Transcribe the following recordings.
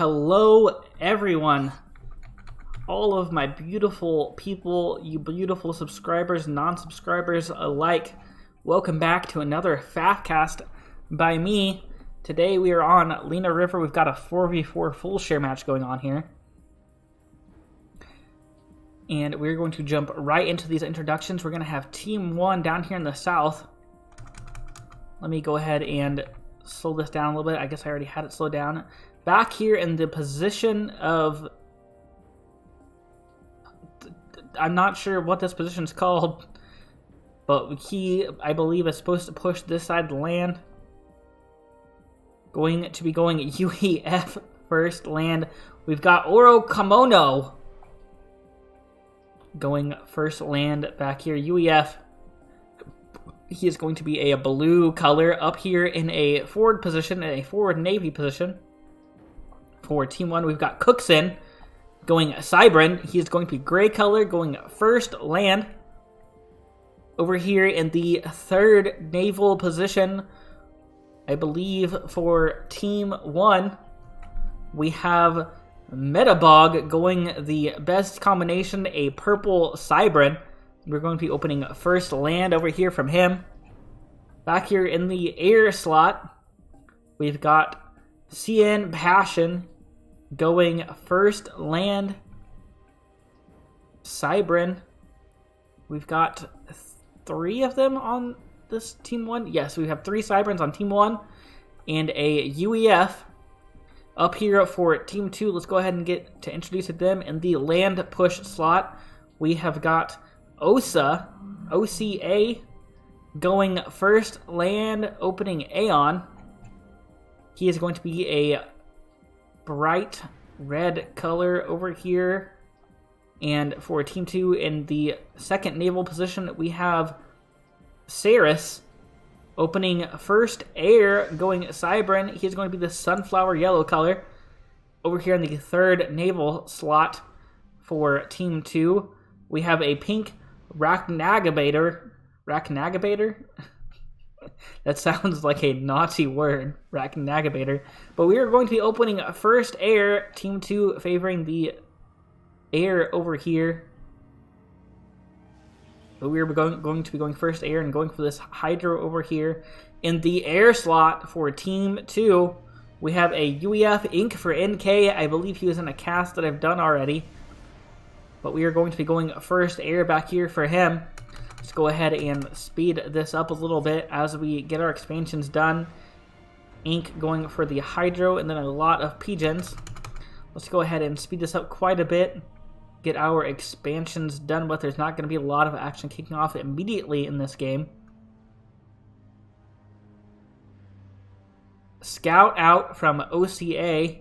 Hello, everyone. All of my beautiful people, you beautiful subscribers, non-subscribers alike. Welcome back to another FAF cast by me. Today we are on Lena River. We've got a 4v4 full share match going on here. And we're going to jump right into these introductions. We're going to have Team 1 down here in the south. Let me go ahead and slow this down a little bit. I guess I already had it slowed down. Back here in the position of... I'm not sure what this position is called, but he, I believe, is supposed to push this side of the land. Going to be going UEF first land. We've got Oro Kamono going first land back here. UEF. He is going to be a blue color up here in a forward position, a forward navy position. For Team 1, we've got Cookson going Cybran. He is going to be gray color going first land. Over here in the third naval position, I believe for Team 1, we have Metabog going the best combination, a purple Cybran. We're going to be opening first land over here from him. Back here in the air slot, we've got CN Passion going first land. Cybran. We've got 3 of them on this Team 1. Yes, we have 3 Cybrans on Team 1 and a UEF. Up here for Team 2, let's go ahead and get to introduce them. In the land push slot, we have got OCA going first land, opening Aeon. He is going to be a bright red color over here. And for Team 2 in the second naval position, we have Ceres opening first air, going Cybran. He's going to be the sunflower yellow color. Over here in the third naval slot for Team 2, we have a pink Raknagabator. Raknagabator? That sounds like a Nazi word, Raknagabator. But we are going to be opening first air. Team 2 favoring the air over here. But we are going to be going first air and going for this Hydro over here. In the air slot for Team 2, we have a UEF Ink for NK. I believe he was in a cast that I've done already. But we are going to be going first air back here for him. Let's go ahead and speed this up a little bit as we get our expansions done. Ink going for the Hydro and then a lot of Pigeons. Let's go ahead and speed this up quite a bit. Get our expansions done, but there's not going to be a lot of action kicking off immediately in this game. Scout out from OCA.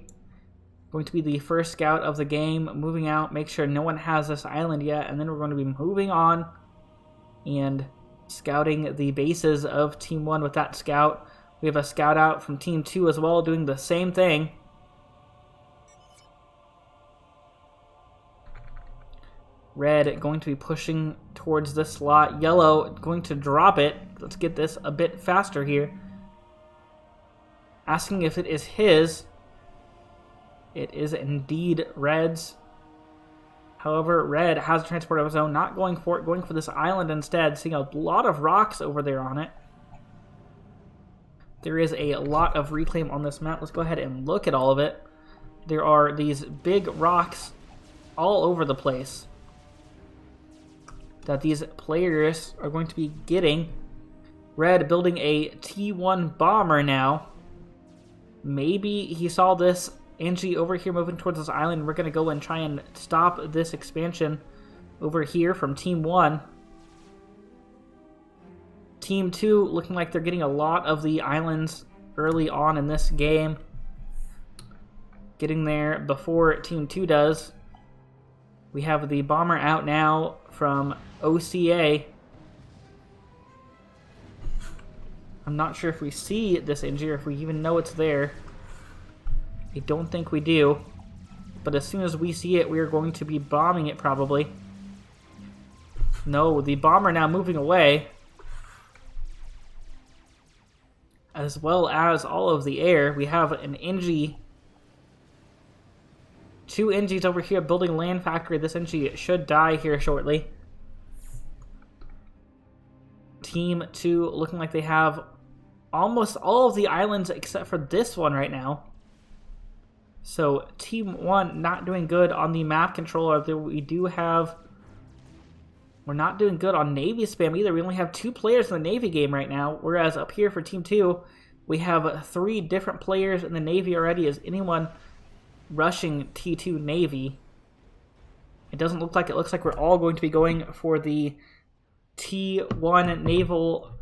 Going to be the first scout of the game. Moving out, make sure no one has this island yet, and then we're going to be moving on and scouting the bases of Team 1 with that scout. We have a scout out from Team 2 as well, doing the same thing. Red going to be pushing towards this slot. Yellow going to drop it. Let's get this a bit faster here. Asking if it is his. It is indeed Red's. However, Red has a transport of his own, not going for it, going for this island instead, seeing a lot of rocks over there on it. There is a lot of reclaim on this map. Let's go ahead and look at all of it. There are these big rocks all over the place that these players are going to be getting. Red building a T1 bomber now. Maybe he saw this Angie over here moving towards this island. We're going to go and try and stop this expansion over here from Team 1. Team 2 looking like they're getting a lot of the islands early on in this game. Getting there before Team 2 does. We have the bomber out now from OCA. I'm not sure if we see this Angie or if we even know it's there. I don't think we do. But as soon as we see it, we are going to be bombing it probably. No, the bomber now moving away. as well as all of the air. We have an NG 2 NGs over here building land factory. This NG should die here shortly. Team 2 looking like they have almost all of the islands except for this one right now. So Team 1 not doing good on the map controller. We do have... We're not doing good on Navy spam either. We only have 2 players in the Navy game right now. Whereas up here for Team 2, we have 3 different players in the Navy already. Is anyone rushing T2 Navy? It doesn't look like it. Looks like we're all going to be going for the T1 naval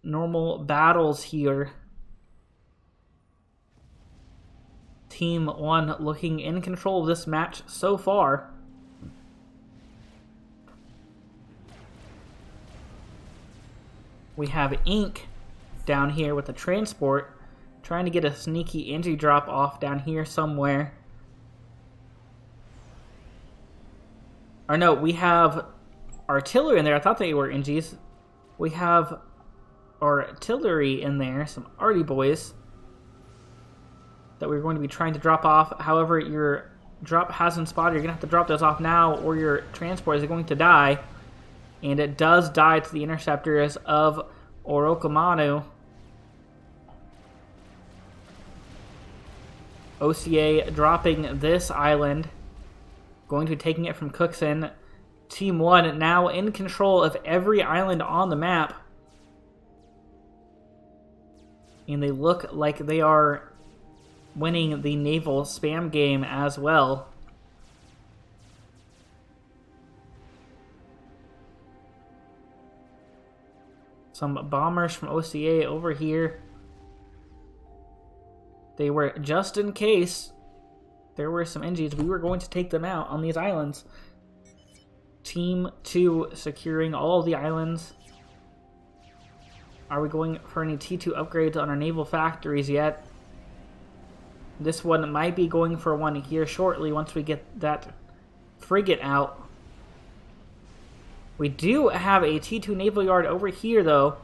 normal battles here. Team 1 looking in control of this match so far. We have Ink down here with the transport, trying to get a sneaky energy drop off down here somewhere. Or no, we have artillery in there. I thought they were NGs. We have artillery in there, some arty boys that we're going to be trying to drop off. However, your drop hasn't spotted. You're going to have to drop those off now or your transport is going to die. And it does die to the interceptors of Orokamanu. OCA dropping this island. Going to be taking it from Cookson. Team 1 now in control of every island on the map. And they look like they are winning the naval spam game as well. Some bombers from OCA over here. They were just in case there were some NGs. We were going to take them out on these islands. Team 2 securing all of the islands. Are we going for any T2 upgrades on our naval factories yet? This one might be going for one here shortly once we get that frigate out. We do have a T2 naval yard over here, though,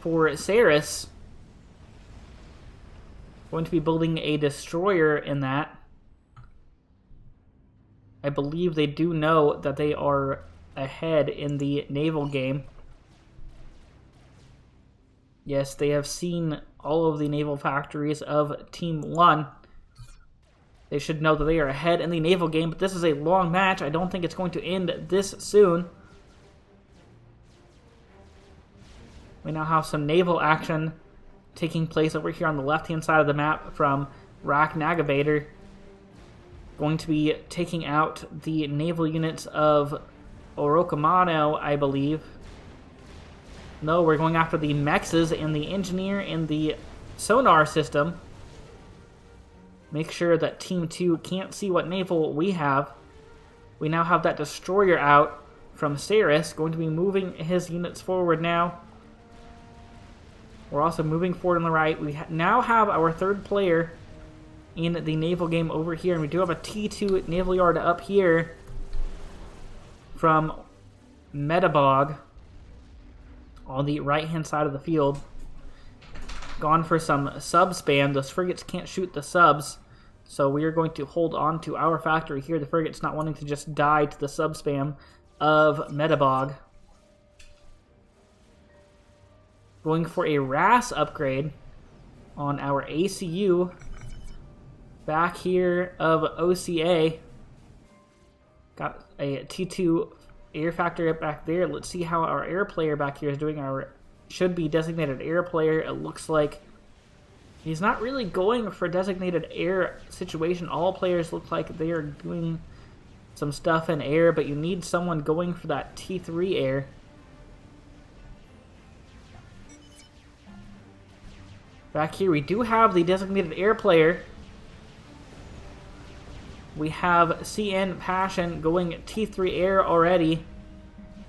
for Ceres. Going to be building a destroyer in that. I believe they do know that they are ahead in the naval game. Yes, they have seen all of the naval factories of Team 1. They should know that they are ahead in the naval game, but this is a long match. I don't think it's going to end this soon. We now have some naval action taking place over here on the left-hand side of the map from Rak Nagabator. Going to be taking out the naval units of Orokamano, I believe. No, we're going after the mexes and the engineer and the sonar system. Make sure that Team 2 can't see what naval we have. We now have that destroyer out from Ceres. Going to be moving his units forward now. We're also moving forward on the right. We now have our third player in the naval game over here. And we do have a T2 naval yard up here from Metabog on the right-hand side of the field. Gone for some sub spam. Those frigates can't shoot the subs. So we are going to hold on to our factory here. The frigate's not wanting to just die to the sub spam of Metabog. Going for a RAS upgrade on our ACU back here of OCA. Got a T2 air factory up back there. Let's see how our air player back here is doing. Our should be designated air player. It looks like he's not really going for designated air situation. All players look like they are doing some stuff in air, but you need someone going for that T3 air. Back here, we do have the designated air player. We have CN Passion going T3 air already.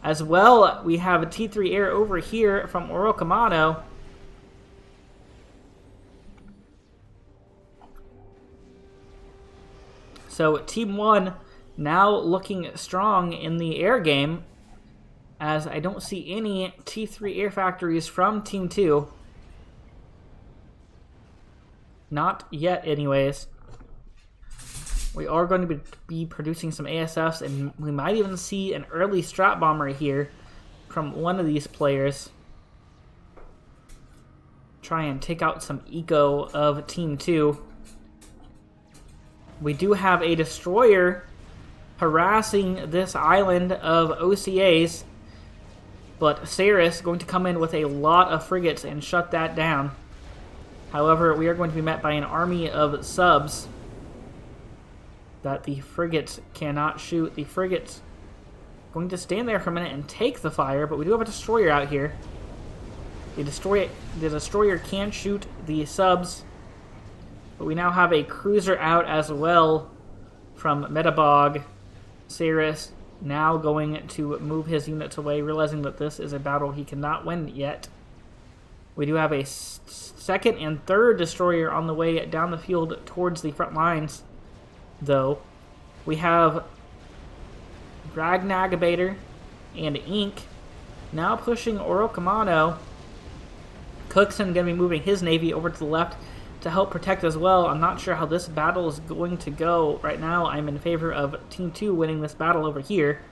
As well, we have a T3 air over here from Orokamano. So Team 1 now looking strong in the air game, as I don't see any T3 air factories from Team 2. Not yet, anyways. We are going to be producing some ASFs, and we might even see an early strat bomber here from one of these players. Try and take out some eco of Team 2. We do have a destroyer harassing this island of OCAs, but Saris going to come in with a lot of frigates and shut that down. However, we are going to be met by an army of subs that the frigates cannot shoot. The frigates going to stand there for a minute and take the fire, but we do have a destroyer out here. The destroyer can shoot the subs, but we now have a cruiser out as well from Metabog. Saris now going to move his units away, realizing that this is a battle he cannot win yet. We do have a second and third destroyer on the way down the field towards the front lines, though. We have Ragnagabator and Ink now pushing Orokamano. Cookson going to be moving his navy over to the left to help protect as well. I'm not sure how this battle is going to go. Right now, I'm in favor of Team 2 winning this battle over here.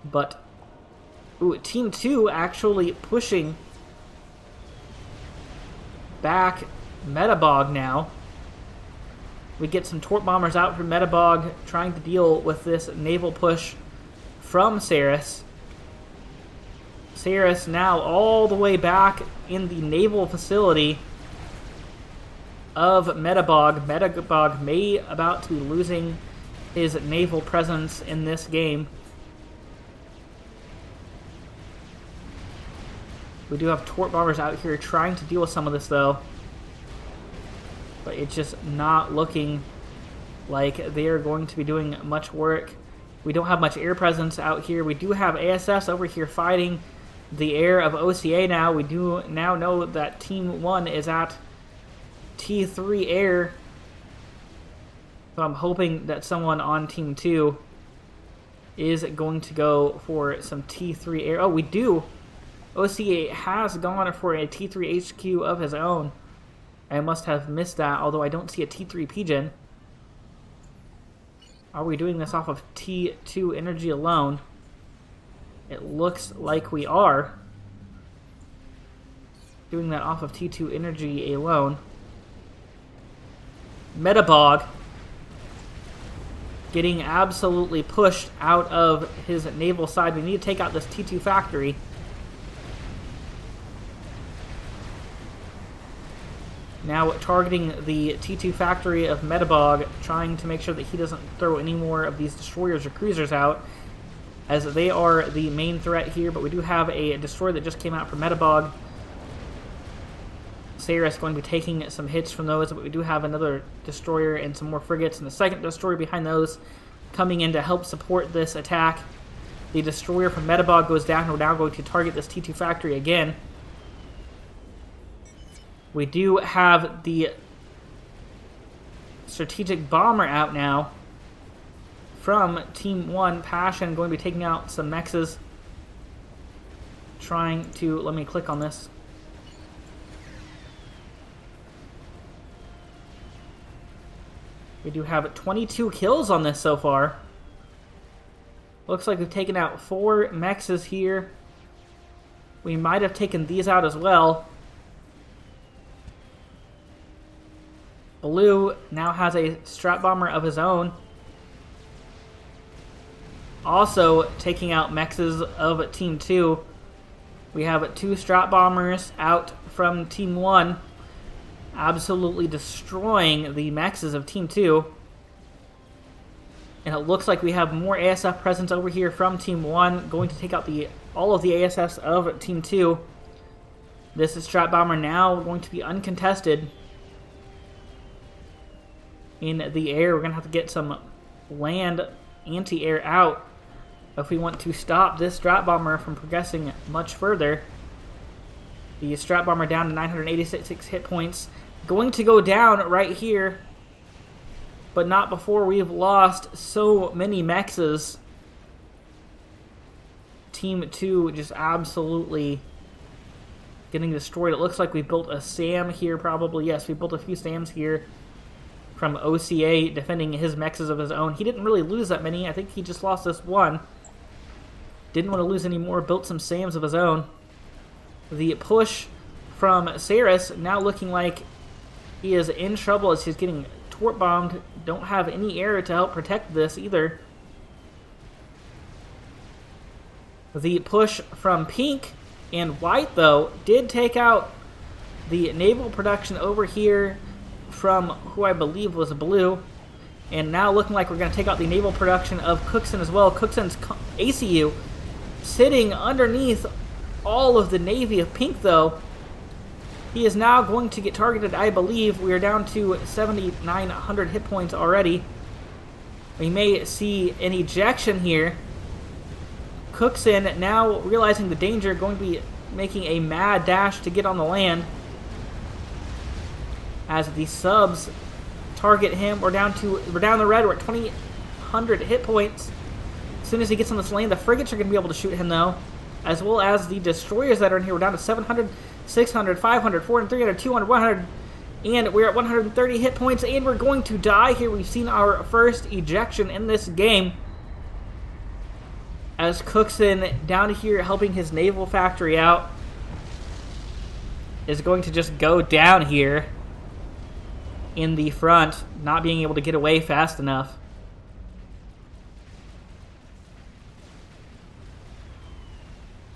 But, Team 2 actually pushing back Metabog now. We get some torp bombers out from Metabog trying to deal with this naval push from Saris. Saris now all the way back in the naval facility of Metabog. Metabog may about to be losing his naval presence in this game. We do have torp bombers out here trying to deal with some of this, though. But it's just not looking like they are going to be doing much work. We don't have much air presence out here. We do have ASFs over here fighting the air of OCA now. We do now know that Team 1 is at T3 air. So I'm hoping that someone on Team 2 is going to go for some T3 air. Oh, we do. OCA has gone for a T3 HQ of his own. I must have missed that, although I don't see a T3 Pigeon. Are we doing this off of T2 energy alone? It looks like we are doing that off of T2 energy alone. Metabog getting absolutely pushed out of his naval side. We need to take out this T2 factory. Now targeting the T2 factory of Metabog, trying to make sure that he doesn't throw any more of these destroyers or cruisers out, as they are the main threat here. But we do have a destroyer that just came out from Metabog. Saris going to be taking some hits from those, but we do have another destroyer and some more frigates, and the second destroyer behind those coming in to help support this attack. The destroyer from Metabog goes down. We're now going to target this T2 factory again. We do have the strategic bomber out now from Team 1. Passion going to be taking out some mexes. Trying to, let me click on this. We do have 22 kills on this so far. Looks like we've taken out 4 mexes here. We might have taken these out as well. Blue now has a strat bomber of his own. Also taking out mexes of Team 2. We have 2 strat bombers out from Team 1. Absolutely destroying the mexes of Team 2. And it looks like we have more ASF presence over here from Team 1. Going to take out all of the ASFs of Team 2. This is strat bomber now going to be uncontested. In the air, we're going to have to get some land anti-air out if we want to stop this strat bomber from progressing much further. The strat bomber down to 986 hit points. Going to go down right here, but not before we've lost so many mexes. Team 2 just absolutely getting destroyed. It looks like we built a SAM here probably. Yes, we built a few SAMs here. from OCA defending his mexes of his own. He didn't really lose that many. I think he just lost this one. Didn't want to lose any more. Built some SAMs of his own. The push from Saris now looking like he is in trouble as he's getting torp bombed. Don't have any air to help protect this either. The push from Pink and White, though, did take out the naval production over here from who I believe was Blue. And now looking like we're going to take out the naval production of Cookson as well. Cookson's ACU sitting underneath all of the Navy of Pink, though. He is now going to get targeted, I believe. We are down to 7,900 hit points already. We may see an ejection here. Cookson, now realizing the danger, going to be making a mad dash to get on the land. As the subs target him, we're down the red. We're at 2,000 hit points. As soon as he gets on this land, the frigates are going to be able to shoot him, though, as well as the destroyers that are in here. We're down to 700, 600, 500, 400, 300, 200, 100, and we're at 130 hit points, and we're going to die here. We've seen our first ejection in this game, as Cookson, down here helping his naval factory out, is going to just go down here in the front, not being able to get away fast enough.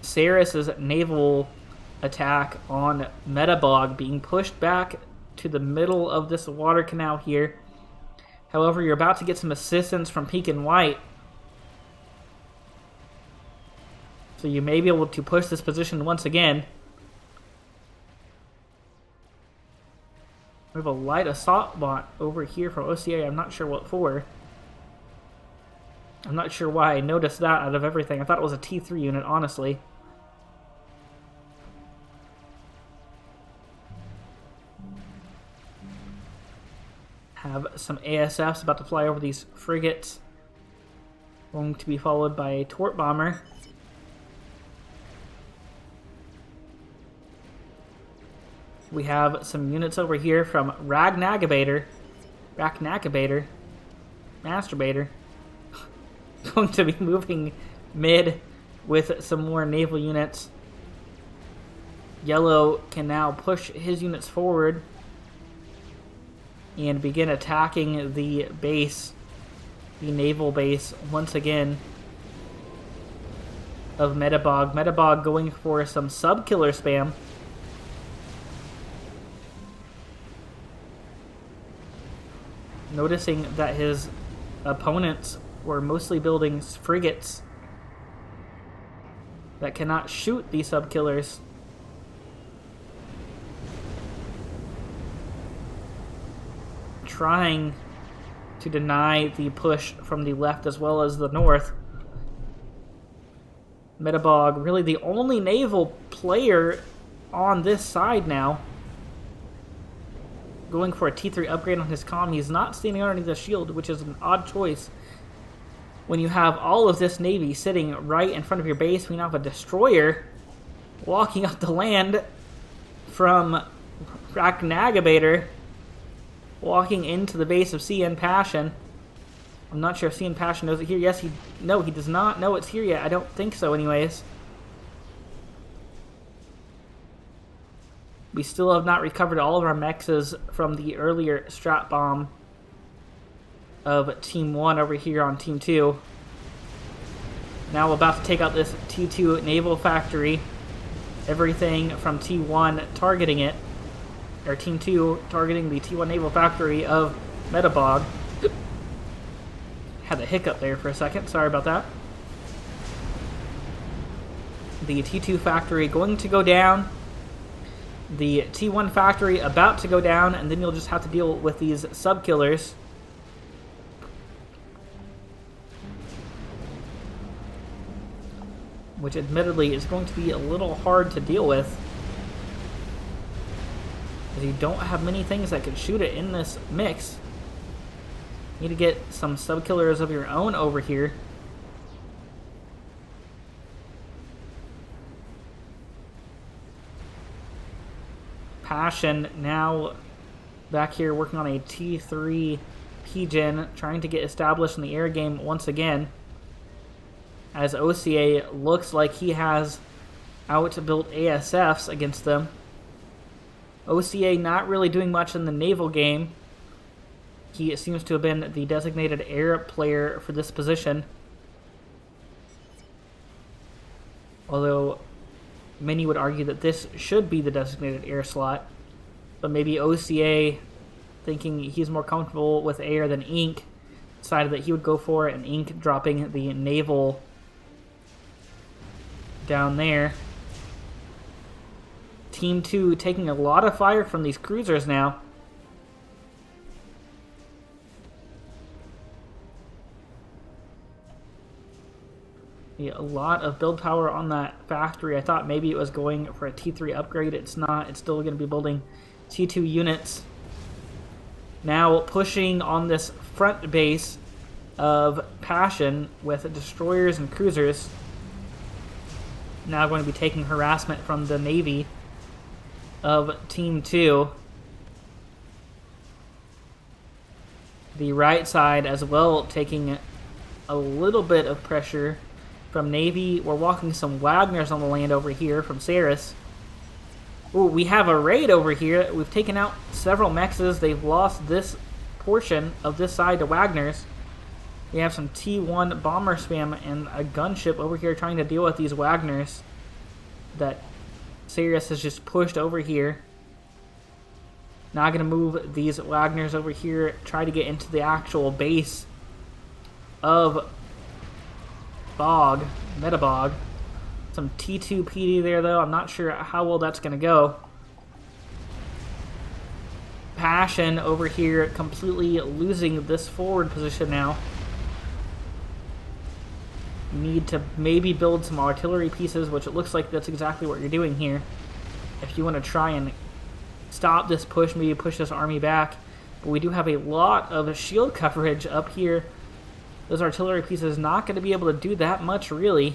Saris's naval attack on Metabog being pushed back to the middle of this water canal here. However, you're about to get some assistance from Pink and White, so you may be able to push this position once again. We have a light assault bot over here from OCA. I'm not sure what for. I'm not sure why I noticed that out of everything. I thought it was a T3 unit, honestly. Have some ASFs about to fly over these frigates. Going to be followed by a torp bomber. We have some units over here from Masturbator, going to be moving mid with some more naval units. Yellow can now push his units forward and begin attacking the base, the naval base, once again, of Metabog. Metabog going for some sub-killer spam. Noticing that his opponents were mostly building frigates that cannot shoot these sub-killers. Trying to deny the push from the left as well as the north. Metabog, really the only naval player on this side now. Going for a T3 upgrade on his comm. He's not standing underneath the shield, which is an odd choice when you have all of this Navy sitting right in front of your base. We now have a destroyer walking up the land from Masturbator, walking into the base of CN Passion. I'm not sure if CN Passion knows it here. Yes, no, he does not know it's here yet. I don't think so anyways. We still have not recovered all of our mexes from the earlier strat bomb of Team 1 over here on Team 2. Now we're about to take out this T2 naval factory. Everything from T1 targeting it, or Team 2 targeting the T1 naval factory of Metabog. Had a hiccup there for a second, sorry about that. The T2 factory going to go down. The T1 factory about to go down, and then you'll just have to deal with these sub-killers. Which admittedly is going to be a little hard to deal with, because you don't have many things that can shoot it in this mix. You need to get some sub-killers of your own over here. Passion now Back here working on a T3 P-Gen, trying to get established in the air game once again. As OCA looks like he has outbuilt ASFs against them. OCA not really doing much in the naval game. He seems to have been the designated air player for this position. Although many would argue that this should be the designated air slot. But maybe OCA, thinking he's more comfortable with air than ink, decided that he would go for it, and ink dropping the naval down there. Team 2 taking a lot of fire from these cruisers now. Yeah, a lot of build power on that factory. I thought maybe it was going for a T3 upgrade. It's not. It's still going to be building T2 units. Now pushing on this front base of Passion with destroyers and cruisers. Now going to be taking harassment from the Navy of Team 2. The right side as well taking a little bit of pressure from Navy. We're walking some Wagners on the land over here from Saris. Ooh, we have a raid over here. We've taken out several mexes. They've lost this portion of this side to Wagners. We have some T1 bomber spam and a gunship over here trying to deal with these Wagners that Saris has just pushed over here. Now going to move these Wagners over here, try to get into the actual base of Bog, Metabog. Some T2 PD there, though. I'm not sure how well that's going to go. Passion over here completely losing this forward position now. Need to maybe build some artillery pieces, which it looks like that's exactly what you're doing here. If you want to try and stop this push, maybe push this army back. But we do have a lot of shield coverage up here. Those artillery pieces not going to be able to do that much, really.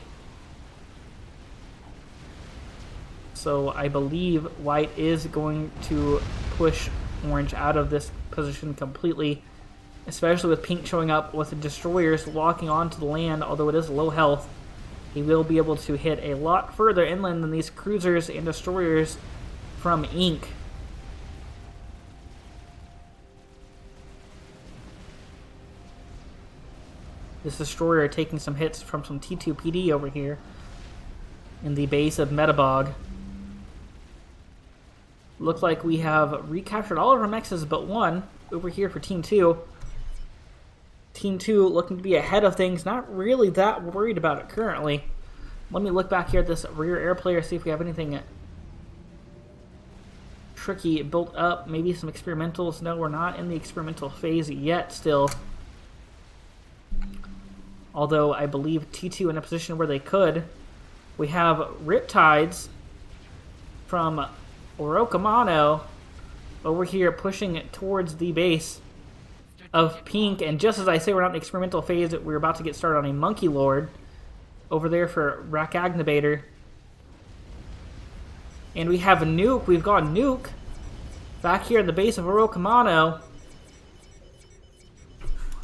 So I believe White is going to push Orange out of this position completely, especially with Pink showing up with the destroyers locking onto the land. Although it is low health, he will be able to hit a lot further inland than these cruisers and destroyers from Ink. This destroyer taking some hits from some T2 PD over here in the base of Metabog. Looks like we have recaptured all of our mexes but one over here for Team 2. Team 2 looking to be ahead of things, not really that worried about it currently. Let me look back here at this rear air player, see if we have anything tricky built up. Maybe some experimentals. No, we're not in the experimental phase yet still. Although I believe T2 in a position where they could. We have Riptides from Orokamano over here pushing it towards the base of Pink. And just as I say we're not in the experimental phase, we're about to get started on a Monkey Lord over there for Rakagnabator. And we have a Nuke. We've got Nuke back here at the base of Orokamano.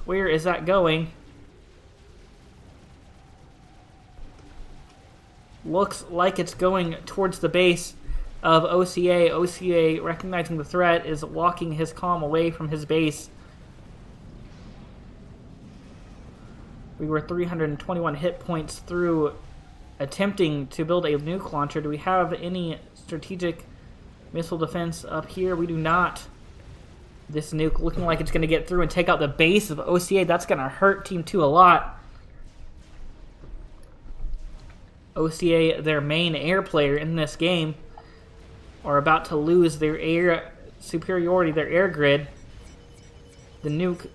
Where is that going? Looks like it's going towards the base of OCA. OCA, recognizing the threat, is walking his comm away from his base. We were 321 hit points through attempting to build a nuke launcher. Do we have any strategic missile defense up here? We do not. This nuke looking like it's going to get through and take out the base of OCA. That's going to hurt Team 2 a lot. OCA, their main air player in this game, are about to lose their air superiority, their air grid. The nuke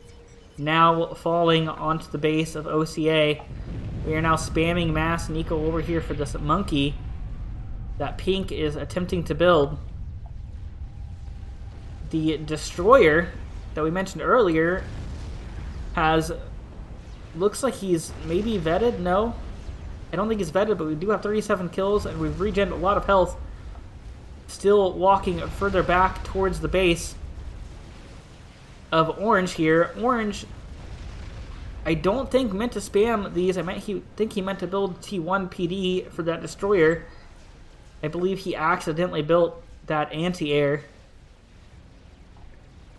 now falling onto the base of OCA. We are now spamming mass and eco over here for this monkey that Pink is attempting to build. The destroyer that we mentioned earlier looks like he's maybe vetted. No, I don't think he's vetted, but we do have 37 kills and we've regened a lot of health. Still walking further back towards the base of Orange here. Orange, I don't think meant to spam these. Think he meant to build T1 PD for that destroyer. I believe he accidentally built that anti-air.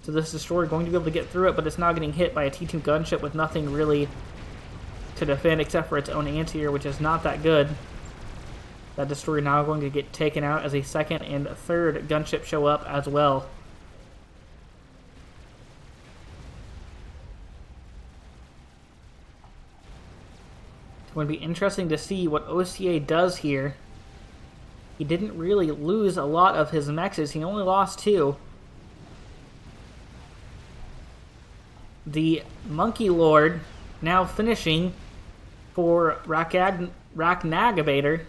So this destroyer going to be able to get through it, but it's now getting hit by a T2 gunship with nothing really to defend except for its own anti-air, which is not that good. That destroyer now going to get taken out as a second and third gunship show up as well. It's going to be interesting to see what OCA does here. He didn't really lose a lot of his mexes. He only lost 2. The Monkey Lord now finishing for Raknagabator.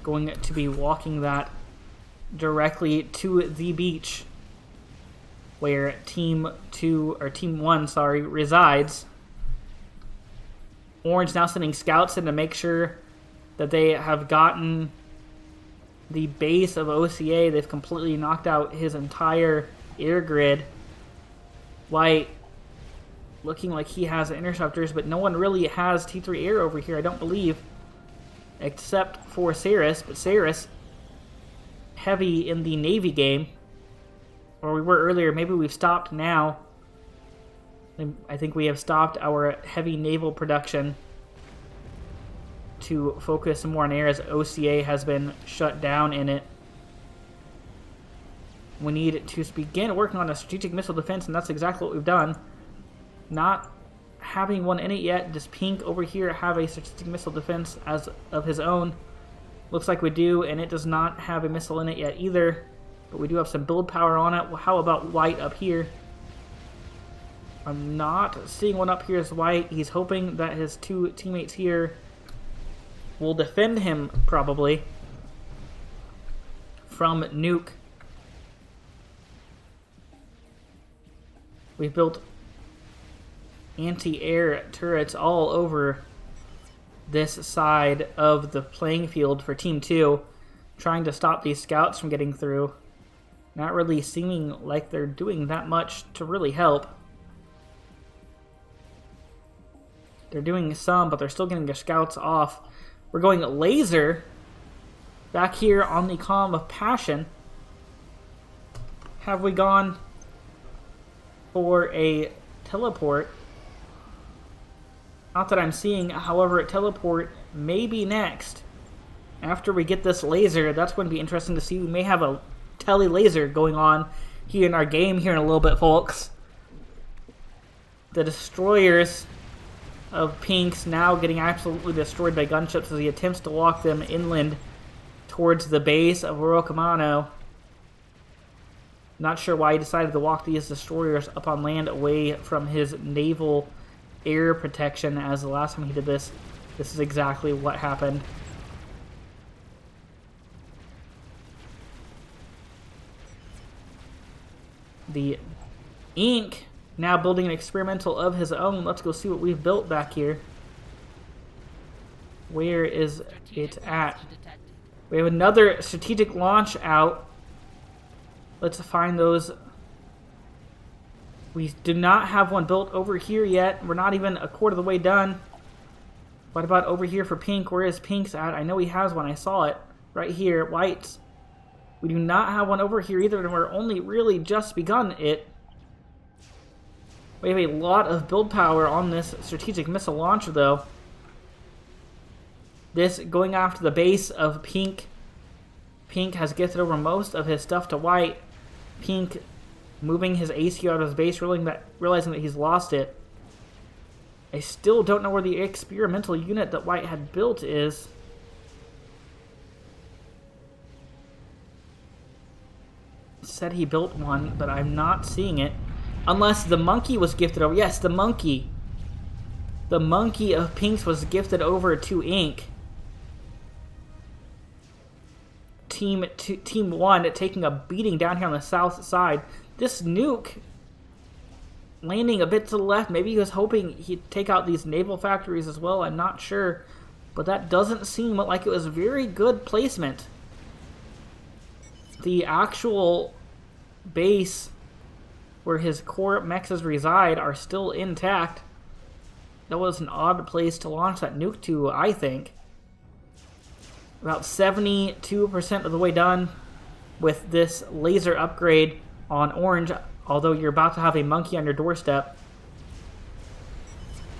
Going to be walking that directly to the beach where Team 1, resides. Orange now sending scouts in to make sure that they have gotten the base of OCA. They've completely knocked out his entire air grid. White looking like he has interceptors, but no one really has T3 air over here, I don't believe, except for Saris. But Saris, heavy in the Navy game, or we were earlier. Maybe we've stopped now. I think we have stopped our heavy naval production to focus more on air as OCA has been shut down in it. We need to begin working on a strategic missile defense, and that's exactly what we've done. Not having one in it yet. Does Pink over here have a strategic missile defense as of his own? Looks like we do, and it does not have a missile in it yet either. But we do have some build power on it. Well, how about White up here? I'm not seeing one up here as White. He's hoping that his 2 teammates here will defend him, probably, from nuke. We've built anti-air turrets all over this side of the playing field for Team 2, trying to stop these scouts from getting through. Not really seeming like they're doing that much to really help. They're doing some, but they're still getting their scouts off. We're going laser back here on the Calm of Passion. Have we gone for a teleport? Not that I'm seeing, however, teleport may be next. After we get this laser, that's going to be interesting to see. We may have a tele laser going on here in our game here in a little bit, folks. The destroyers of Pinks now getting absolutely destroyed by gunships as he attempts to walk them inland towards the base of Orokamano. Not sure why he decided to walk these destroyers up on land away from his naval air protection, as the last time he did this, this is exactly what happened. The Ink now building an experimental of his own. Let's go see what we've built back here. Where is it at? We have another strategic launch out. Let's find those. We do not have one built over here yet. We're not even a quarter of the way done. What about over here for Pink? Where is Pink's at? I know he has one. I saw it right here. White's. We do not have one over here either, and we're only really just begun it. We have a lot of build power on this strategic missile launcher, though. This going after the base of Pink. Pink has gifted over most of his stuff to White. Pink moving his AC out of his base, realizing that he's lost it. I still don't know where the experimental unit that White had built is. Said he built one, but I'm not seeing it. Unless the monkey was gifted over. Yes, the monkey. The monkey of Pinks was gifted over to Ink. Team 1 taking a beating down here on the south side. This nuke landing a bit to the left. Maybe he was hoping he'd take out these naval factories as well. I'm not sure. but that doesn't seem like it was very good placement. The actual base where his core mechs reside are still intact. That was an odd place to launch that nuke to, I think. About 72% of the way done with this laser upgrade on orange, although you're about to have a monkey on your doorstep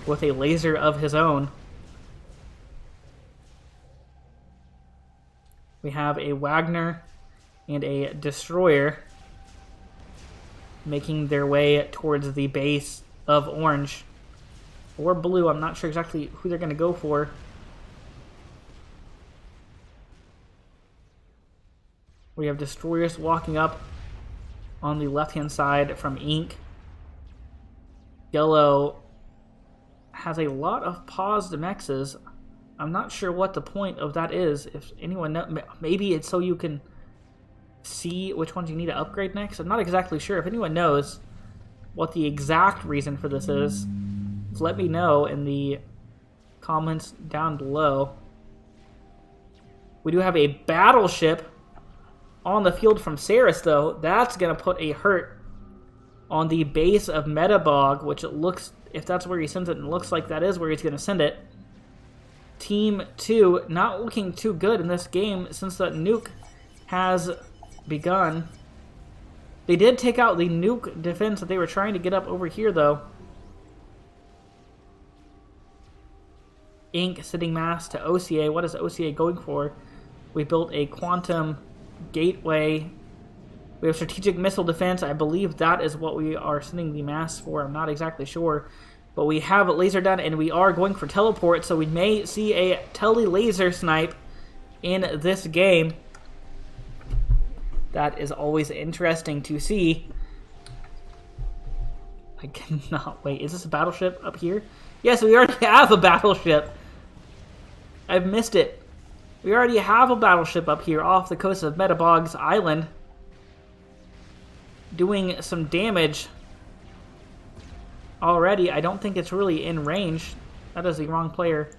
with a laser of his own. We have a Wagner and a destroyer making their way towards the base of orange. Or blue, I'm not sure exactly who they're going to go for. We have destroyers walking up on the left-hand side from ink. Yellow has a lot of paused mexes. I'm not sure what the point of that is. If anyone knows, maybe it's so you can see which ones you need to upgrade next. I'm not exactly sure. If anyone knows what the exact reason for this is, let me know in the comments down below. We do have a battleship on the field from Saris, though. That's going to put a hurt on the base of Metabog, which it looks, if that's where he sends it, it looks like that is where he's going to send it. Team 2 not looking too good in this game since the nuke has begun. They did take out the nuke defense that they were trying to get up over here, though. Ink sitting mass to OCA. What is OCA going for? We built a quantum gateway. We have strategic missile defense. I believe that is what we are sending the mass for. I'm not exactly sure. But we have a laser done, and we are going for teleport, so we may see a tele-laser snipe in this game. That is always interesting to see. I cannot wait. Is this a battleship up here? Yes, we already have a battleship. I've missed it. We already have a battleship up here off the coast of Metabog's Island, doing some damage already. I don't think it's really in range. That is the wrong player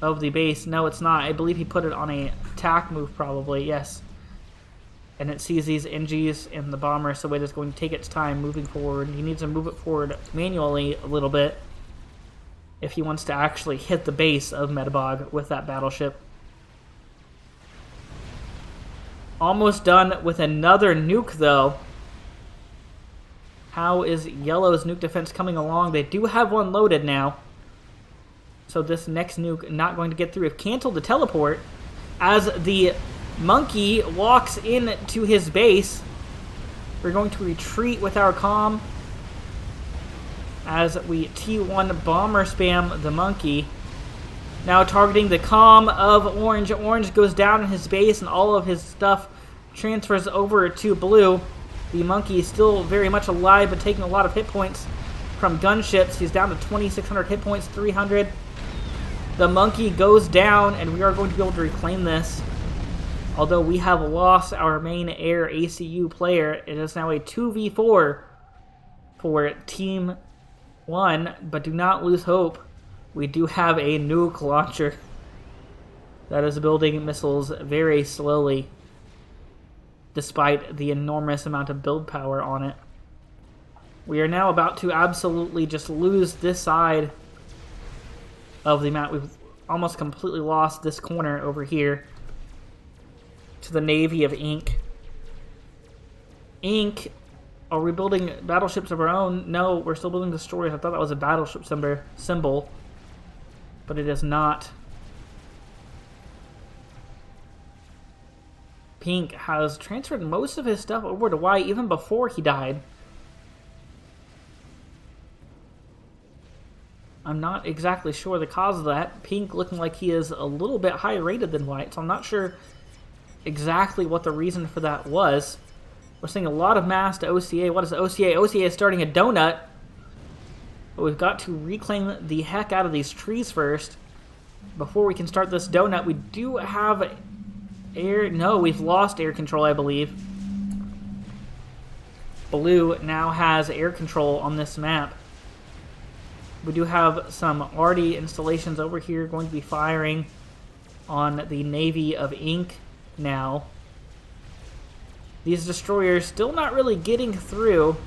of the base. No, it's not. I believe he put it on a attack move, probably. Yes. And it sees these NGs in the bomber, so it is going to take its time moving forward. He needs to move it forward manually a little bit if he wants to actually hit the base of Metabog with that battleship. Almost done with another nuke, though. How is Yellow's nuke defense coming along? They do have one loaded now. So this next nuke not going to get through. We've canceled the teleport as the monkey walks into his base. We're going to retreat with our comm as we T1 bomber spam the monkey. Now targeting the comm of Orange. Orange goes down in his base and all of his stuff transfers over to Blue. The monkey is still very much alive but taking a lot of hit points from gunships. He's down to 2,600 hit points, 300. The monkey goes down and we are going to be able to reclaim this. Although we have lost our main air ACU player, it is now a 2v4 for Team 1, but do not lose hope. We do have a nuke launcher that is building missiles very slowly, despite the enormous amount of build power on it. We are now about to absolutely just lose this side of the map. We've almost completely lost this corner over here to the Navy of Ink. Ink, are we building battleships of our own? No, we're still building destroyers. I thought that was a battleship symbol, but it is not. Pink has transferred most of his stuff over to white even before he died. I'm not exactly sure the cause of that. Pink looking like he is a little bit higher rated than white, so I'm not sure exactly what the reason for that was. We're seeing a lot of mass to OCA. What is OCA? OCA is starting a donut. But we've got to reclaim the heck out of these trees first before we can start this donut. We do have air... No, we've lost air control, I believe. Blue now has air control on this map. We do have some arty installations over here going to be firing on the Navy of Ink now. These destroyers still not really getting through.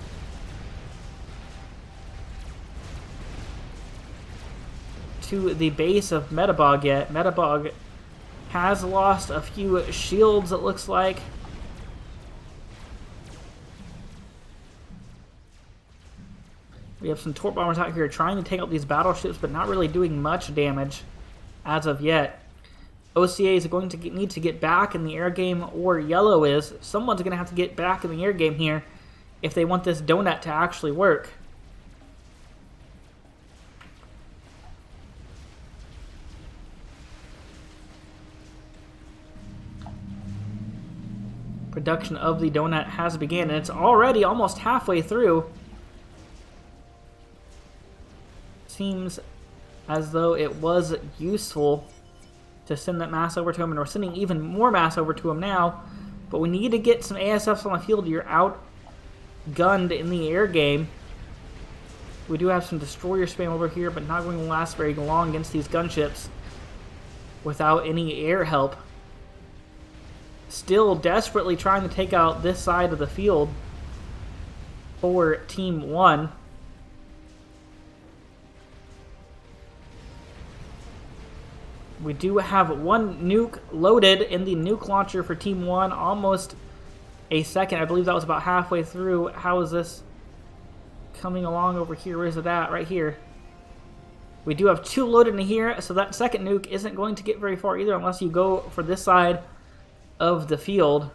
To the base of Metabog yet. Metabog has lost a few shields, it looks like. We have some torp bombers out here trying to take out these battleships, but not really doing much damage as of yet. OCA is going to need to get back in the air game, or Yellow is. Someone's going to have to get back in the air game here if they want this donut to actually work. Production of the donut has begun, and it's already almost halfway through. Seems as though it was useful to send that mass over to him, and we're sending even more mass over to him now. But we need to get some ASFs on the field. You're outgunned in the air game. We do have some destroyer spam over here, but not going to last very long against these gunships without any air help. Still desperately trying to take out this side of the field for Team 1. We do have one nuke loaded in the nuke launcher for Team 1. Almost a second. I believe that was about halfway through. How is this coming along over here? Where is it at? Right here. We do have two loaded in here, so that second nuke isn't going to get very far either unless you go for this side of the field.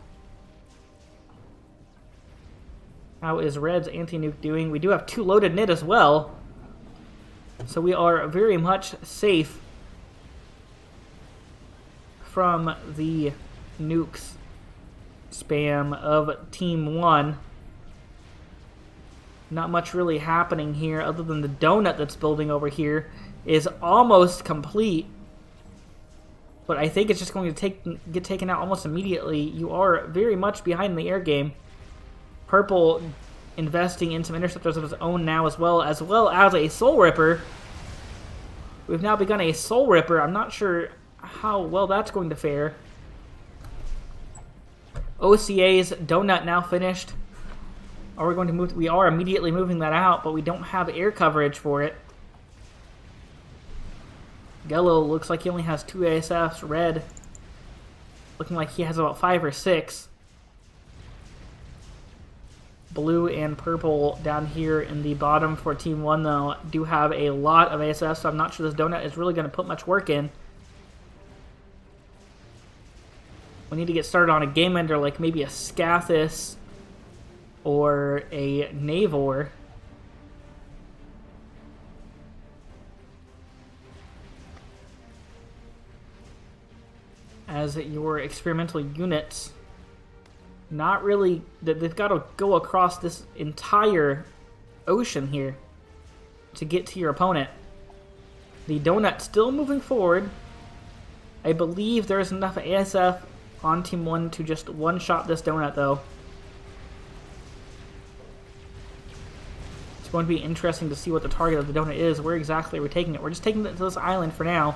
How is Red's anti-nuke doing? We do have two loaded in it as well, so we are very much safe from the nukes spam of Team 1. Not much really happening here other than the donut that's building over here is almost complete. But I think it's just going to get taken out almost immediately. You are very much behind in the air game. Purple investing in some interceptors of his own now as well as a Soul Ripper. We've now begun a Soul Ripper. I'm not sure how well that's going to fare. OCA's donut now finished. Are we going to move? We are immediately moving that out, but we don't have air coverage for it. Yellow looks like he only has 2 ASFs. Red looking like he has about 5 or 6. Blue and purple down here in the bottom for Team 1, though, do have a lot of ASFs, so I'm not sure this donut is really going to put much work in. We need to get started on a game ender like maybe a Scathis or a Navor. As your experimental units, not really, they've got to go across this entire ocean here to get to your opponent. The donut still moving forward. I believe there's enough ASF on Team 1 to just one-shot this donut, though. It's going to be interesting to see what the target of the donut is. Where exactly are we taking it? We're just taking it to this island for now.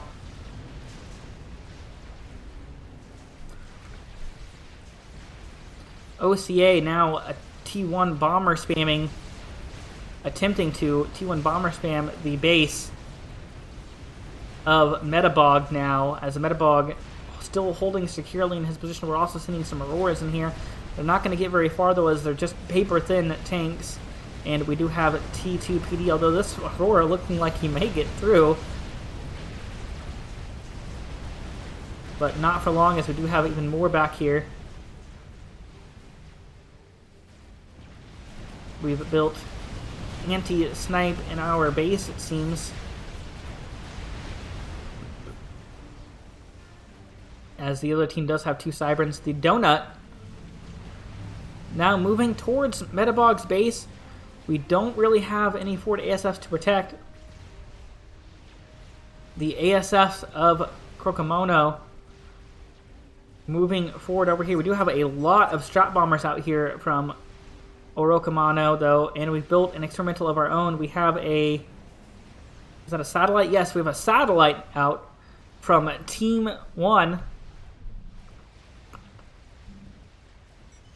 OCA now a T1 bomber spamming, attempting to T1 bomber spam the base of Metabog now, as a Metabog still holding securely in his position. We're also sending some Auroras in here. They're not going to get very far, though, as they're just paper-thin tanks. And we do have T2 PD, although this Aurora looking like he may get through. But not for long, as we do have even more back here. We've built anti-snipe in our base, it seems. As the other team does have 2 Cyberns. The donut now moving towards Metabog's base. We don't really have any forward ASFs to protect. The ASFs of Crocomono moving forward over here. We do have a lot of strap bombers out here from Orokamano, though, and we've built an experimental of our own. We have a Is that a satellite? Yes, we have a satellite out from Team 1.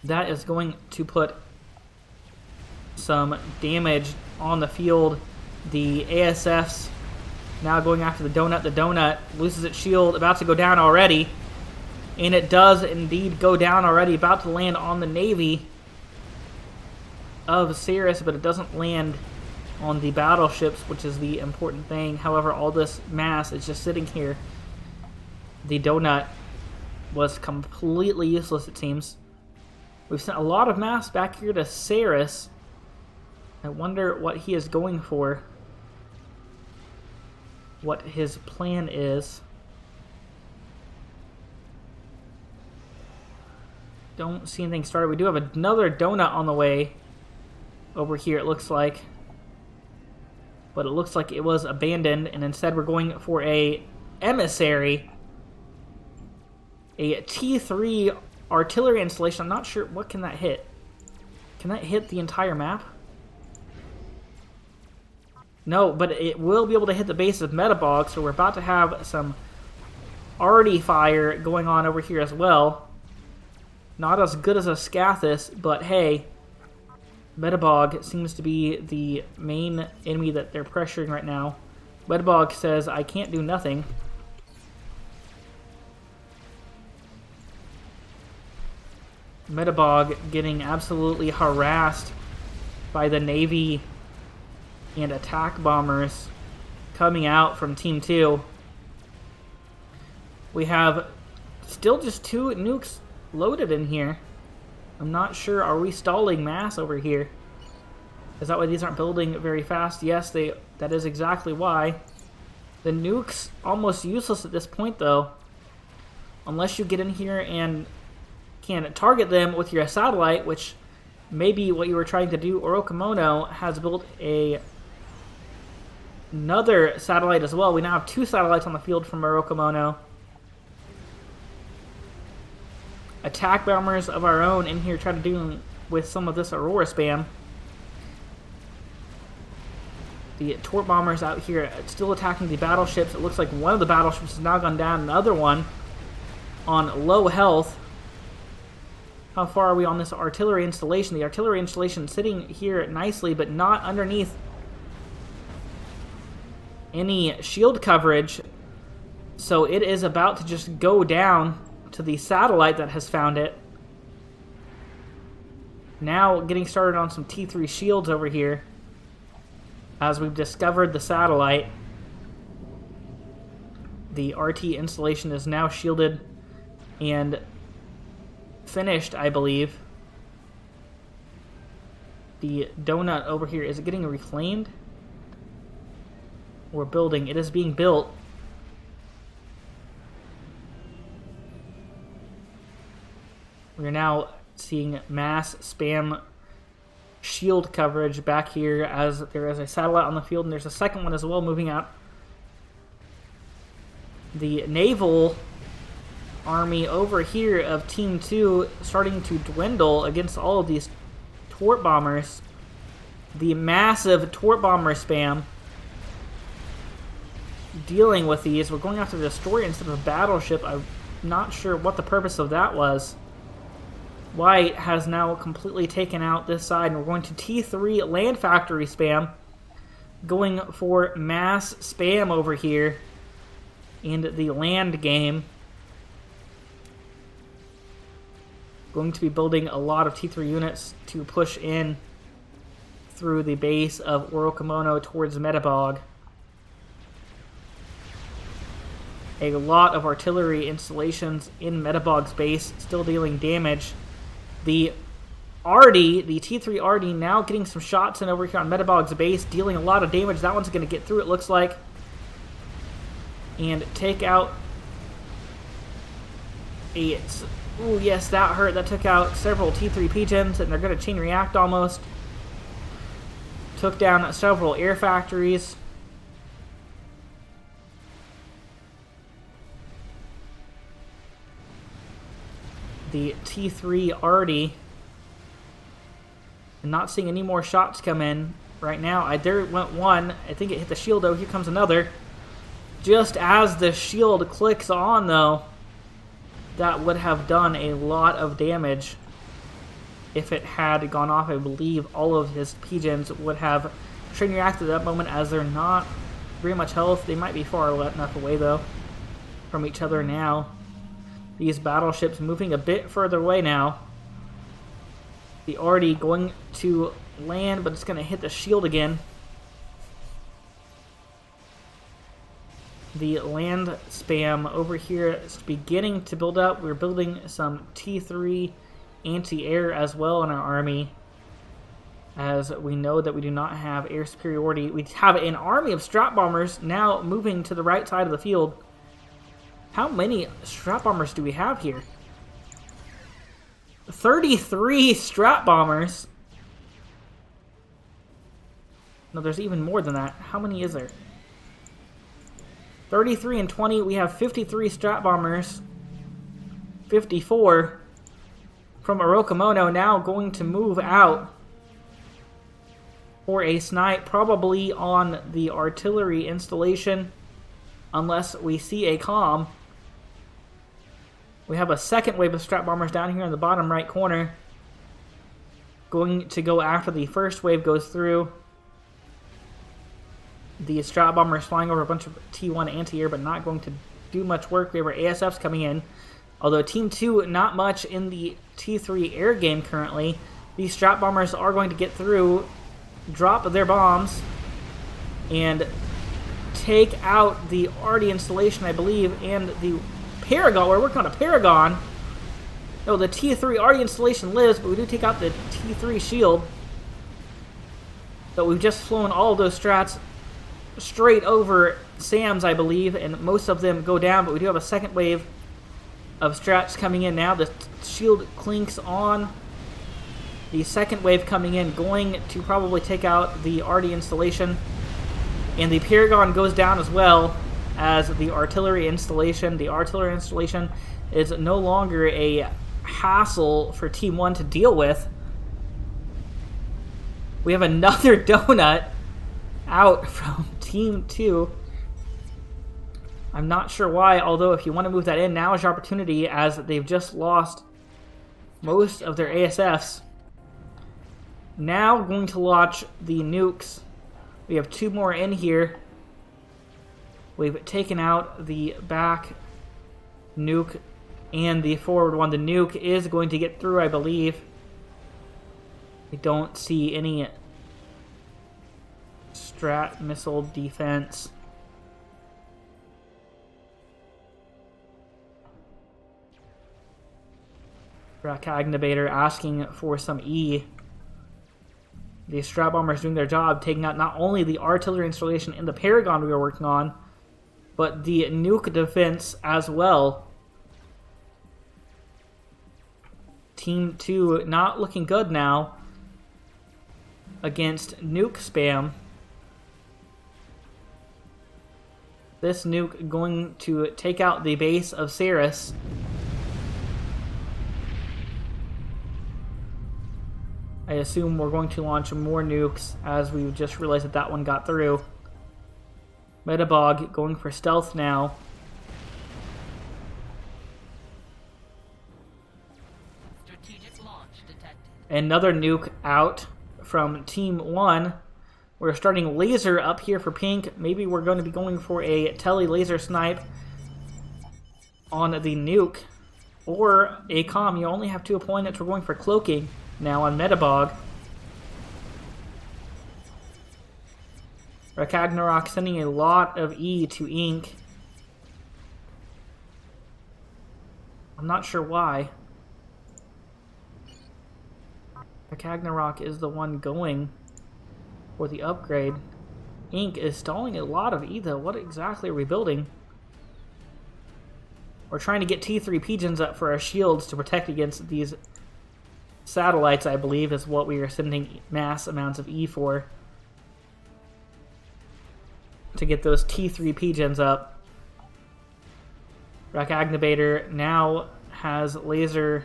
That is going to put some damage on the field. The ASF's now going after the donut. The donut loses its shield, about to go down already. And it does indeed go down already, about to land on the Navy of Ceres, but it doesn't land on the battleships, which is the important thing. However, all this mass is just sitting here. The donut was completely useless, it seems. We've sent a lot of mass back here to Ceres. I wonder what he is going for. What his plan is. Don't see anything started. We do have another donut on the way over here, it looks like. But it looks like it was abandoned, and instead we're going for a emissary. A T3 artillery installation. I'm not sure, what can that hit? Can that hit the entire map? No, but it will be able to hit the base of Metabog, so we're about to have some arty fire going on over here as well. Not as good as a Scathis, but hey, Metabog seems to be the main enemy that they're pressuring right now. Metabog says, I can't do nothing. Metabog getting absolutely harassed by the Navy and attack bombers coming out from Team 2. We have still just 2 nukes loaded in here. I'm not sure, are we stalling mass over here? Is that why these aren't building very fast? Yes, that is exactly why. The nukes almost useless at this point though. Unless you get in here and can target them with your satellite, which may be what you were trying to do. Orochimaru has built another satellite as well. We now have 2 satellites on the field from Orochimaru. Attack bombers of our own in here trying to do with some of this Aurora spam. The torp bombers out here still attacking the battleships. It looks like one of the battleships has now gone down, another one on low health. How far are we on this artillery installation? The artillery installation sitting here nicely, but not underneath any shield coverage. So it is about to just go down to the satellite that has found it. Now getting started on some T3 shields over here as we've discovered the satellite. The RT installation is now shielded and finished, I believe. The donut over here, is it getting reclaimed? Or building? It is being built. We are now seeing mass spam shield coverage back here as there is a satellite on the field, and there's a second one as well moving out. The naval army over here of Team 2 starting to dwindle against all of these torp bombers. The massive torp bomber spam dealing with these. We're going after the destroyer instead of a battleship. I'm not sure what the purpose of that was. White has now completely taken out this side, and we're going to T3 land factory spam, going for mass spam over here in the land game. Going to be building a lot of T3 units to push in through the base of Orochimaru towards Metabog. A lot of artillery installations in Metabog's base, still dealing damage. The Arty, the T3 Arty, now getting some shots in over here on Metabog's base, dealing a lot of damage. That one's going to get through, it looks like, and take out a... Ooh, yes, that hurt. That took out several T3 pigeons, and they're going to chain react almost. Took down several air factories. The T3 Arty, and not seeing any more shots come in. right now. There went one. I think it hit the shield, though. Here comes another. Just as the shield clicks on, though, that would have done a lot of damage if it had gone off. I believe all of his pigeons would have chain reacted at that moment, as they're not very much health. They might be far enough away, though, from each other now. These battleships moving a bit further away now. The already going to land, but it's going to hit the shield again. The land spam over here is beginning to build up. We're building some T3 anti-air as well in our army, as we know that we do not have air superiority. We have an army of strat bombers now moving to the right side of the field. How many strat bombers do we have here? 33 strat bombers. No, there's even more than that. How many is there? 33 and 20. We have 53 strat bombers. 54 from Orokamono now going to move out for a snipe, probably on the artillery installation, unless we see a comm. We have a second wave of strat bombers down here in the bottom right corner, going to go after the first wave goes through. The strat bombers flying over a bunch of T1 anti-air, but not going to do much work. We have our ASFs coming in, although Team 2 not much in the T3 air game currently. These strat bombers are going to get through, drop their bombs, and take out the arty installation, I believe, and the Paragon. We're working on a Paragon. No, the T3 arty installation lives, but we do take out the T3 shield. But we've just flown all of those strats straight over Sam's, I believe, and most of them go down, but we do have a second wave of strats coming in now. The shield clinks on. The second wave coming in, going to probably take out the arty installation. And the Paragon goes down as well as the artillery installation. The artillery installation is no longer a hassle for Team 1 to deal with. We have another donut out from Team 2. I'm not sure why, although if you want to move that in, now is your opportunity, as they've just lost most of their ASFs. Now going to launch the nukes. We have two more in here. We've taken out the back nuke and the forward one. The nuke is going to get through, I believe. I don't see any strat missile defense. Rakagnabator asking for some E. The strat bombers doing their job, taking out not only the artillery installation in the Paragon we were working on, but the nuke defense as well. Team 2 not looking good now against nuke spam. This nuke going to take out the base of Ceres. I assume we're going to launch more nukes, as we just realized that that one got through. Metabog going for stealth now. Strategic launch detected. Another nuke out from Team 1. We're starting laser up here for pink. Maybe we're going to be going for a tele laser snipe on the nuke. Or a comm. You only have two opponents. We're going for cloaking now on Metabog. Rakagnarok sending a lot of E to Ink. I'm not sure why. Rakagnarok is the one going for the upgrade. Ink is stalling a lot of E though. What exactly are we building? We're trying to get T3 pigeons up for our shields to protect against these satellites, I believe, is what we are sending mass amounts of E for. To get those T3 pigeons up. Rakagnabator now has laser.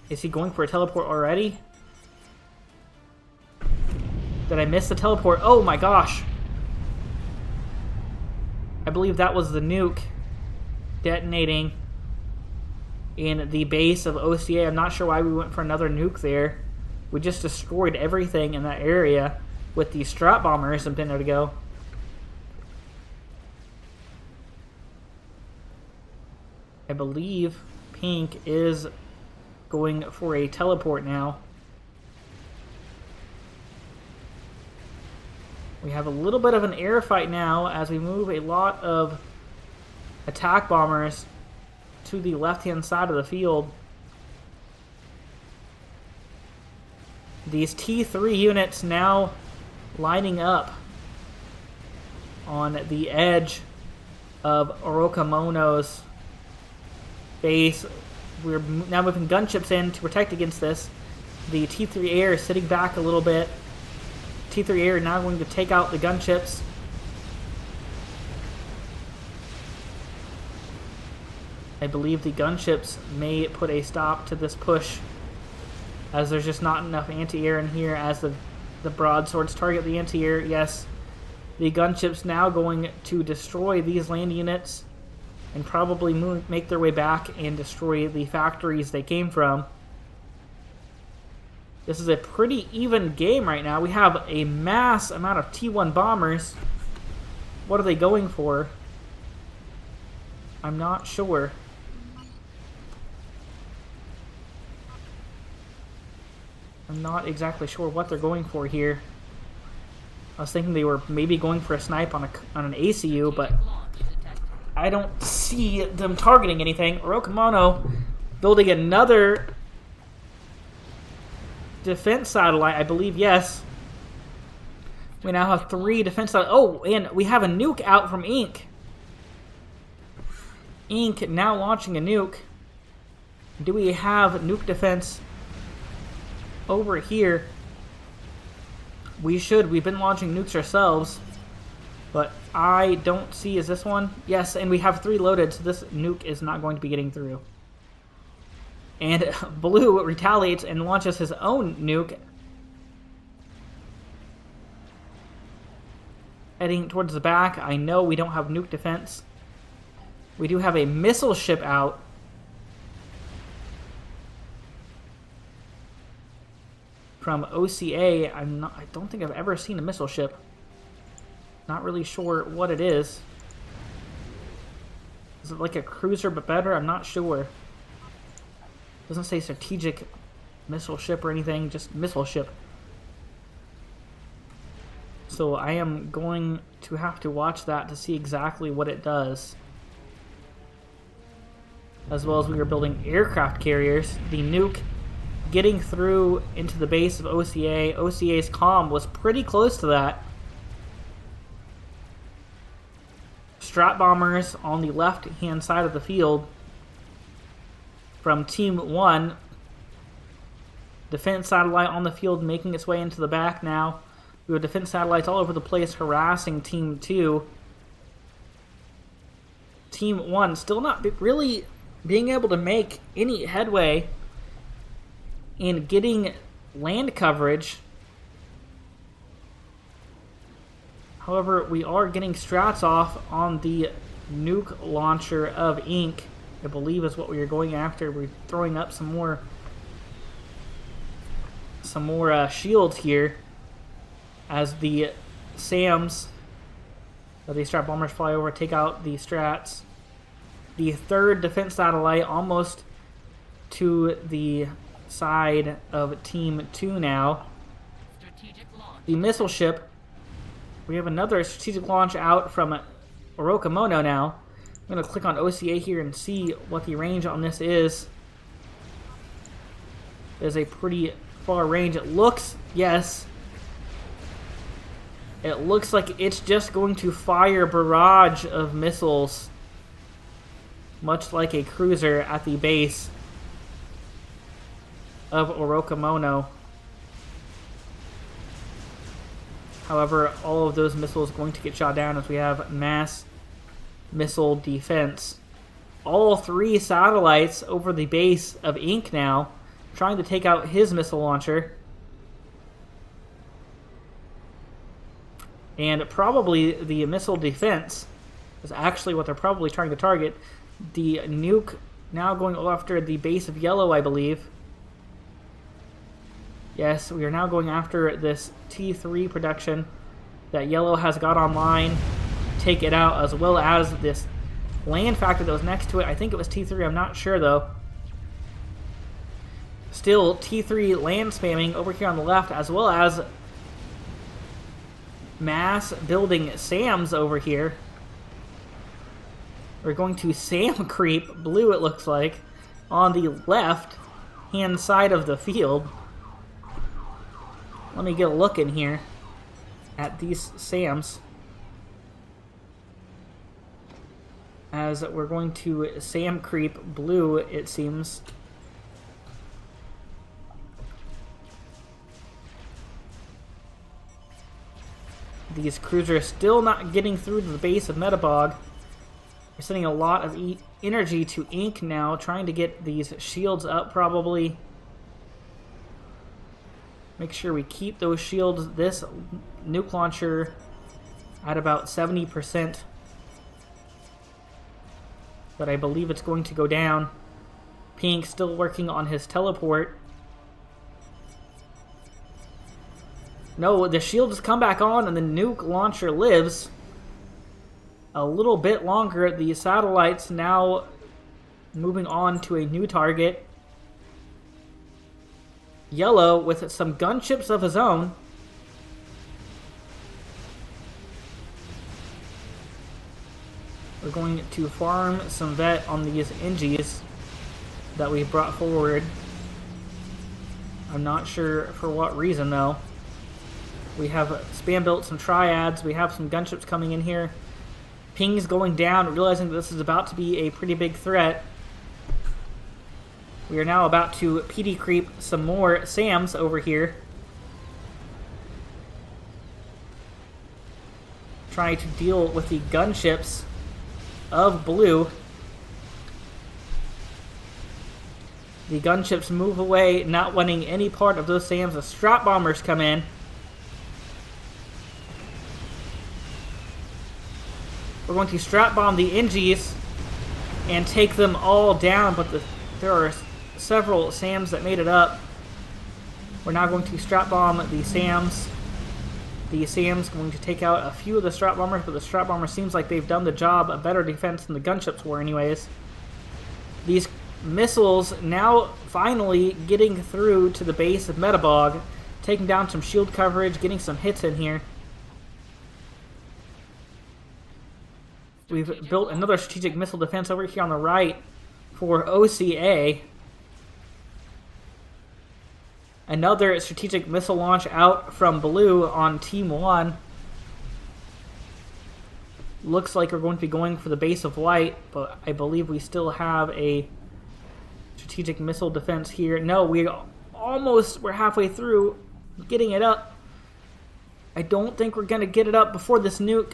Is he going for a teleport already? Did I miss the teleport? Oh my gosh. I believe that was the nuke detonating in the base of OCA. I'm not sure why we went for another nuke there. We just destroyed everything in that area with the strap bombers a minute ago. I believe Pink is going for a teleport now. We have a little bit of an air fight now as we move a lot of attack bombers to the left-hand side of the field. These T3 units now lining up on the edge of Orokamono's base. We're now moving gunships in to protect against this. The T3 Air is sitting back a little bit. T3 Air now going to take out the gunships. I believe the gunships may put a stop to this push, as there's just not enough anti-air in here as the broadswords target the anti-air. Yes, the gunships now going to destroy these land units and probably make their way back and destroy the factories they came from. This is a pretty even game right now. We have a mass amount of T1 bombers. What are they going for? I'm not sure. I'm not exactly sure what they're going for here. I was thinking they were maybe going for a snipe on an ACU, but I don't see them targeting anything. Orokamono building another defense satellite, I believe, yes. We now have 3 defense satellites. Oh, and we have a nuke out from Inc. Inc. now launching a nuke. Do we have nuke defense over here? We should. We've been launching nukes ourselves, but I don't see. Is this one? Yes, and we have 3 loaded, so this nuke is not going to be getting through. And Blue retaliates and launches his own nuke, heading towards the back. I know we don't have nuke defense. We do have a missile ship out. From OCA. I don't think I've ever seen a missile ship. Not really sure what it is. Is it like a cruiser but better? I'm not sure. Doesn't say strategic missile ship or anything, just missile ship. So I am going to have to watch that to see exactly what it does. As well as we are building aircraft carriers. The nuke getting through into the base of OCA. OCA's comm was pretty close to that. Strat bombers on the left-hand side of the field from Team 1. Defense satellite on the field making its way into the back now. We have defense satellites all over the place harassing Team 2. Team 1 still not really being able to make any headway in getting land coverage. However, we are getting strats off on the nuke launcher of Inc. I believe is what we are going after. We're throwing up some more shields here as the SAMs, the strat bombers fly over, take out the strats. The 3rd defense satellite almost to the side of Team 2 now. The missile ship. We have another strategic launch out from Orokamono now. I'm going to click on OCA here and see what the range on this is. There's a pretty far range. It looks, yes. It looks like it's just going to fire a barrage of missiles, much like a cruiser at the base of Orokamono. However, all of those missiles going to get shot down as we have mass missile defense. All 3 satellites over the base of Inc. now, trying to take out his missile launcher. And probably the missile defense is actually what they're probably trying to target. The nuke now going after the base of yellow, I believe. Yes, we are now going after this T3 production that yellow has got online. Take it out, as well as this land factor that was next to it. I think it was T3, I'm not sure though. Still T3 land spamming over here on the left, as well as mass building SAMs over here. We're going to SAM creep blue, it looks like, on the left hand side of the field. Let me get a look in here at these SAMs. As we're going to SAM creep blue, it seems. These cruisers still not getting through to the base of Metabog. We're sending a lot of energy to Ink now, trying to get these shields up probably. Make sure we keep those shields, this nuke launcher, at about 70%. But I believe it's going to go down. Pink still working on his teleport. No, the shield has come back on and the nuke launcher lives a little bit longer. The satellite's now moving on to a new target. Yellow with some gunships of his own. We're going to farm some vet on these NGs that we brought forward. I'm not sure for what reason though. We have spam built some triads. We have some gunships coming in here. Ping's going down, realizing that this is about to be a pretty big threat. We are now about to PD creep some more SAMs over here. Trying to deal with the gunships of blue. The gunships move away, not wanting any part of those SAMs. The strap bombers come in. We're going to strap bomb the NGs and take them all down, but there are several SAMs that made it up. We're now going to strap bomb the SAMs. The SAM's going to take out a few of the strap bombers, but the strap bombers seems like they've done the job, a better defense than the gunships were anyways. These missiles now finally getting through to the base of Metabog, taking down some shield coverage, getting some hits in here. We've built another strategic missile defense over here on the right for OCA. Another strategic missile launch out from blue on Team 1. Looks like we're going to be going for the base of white, but I believe we still have a strategic missile defense here. No, we're halfway through getting it up. I don't think we're going to get it up before this nuke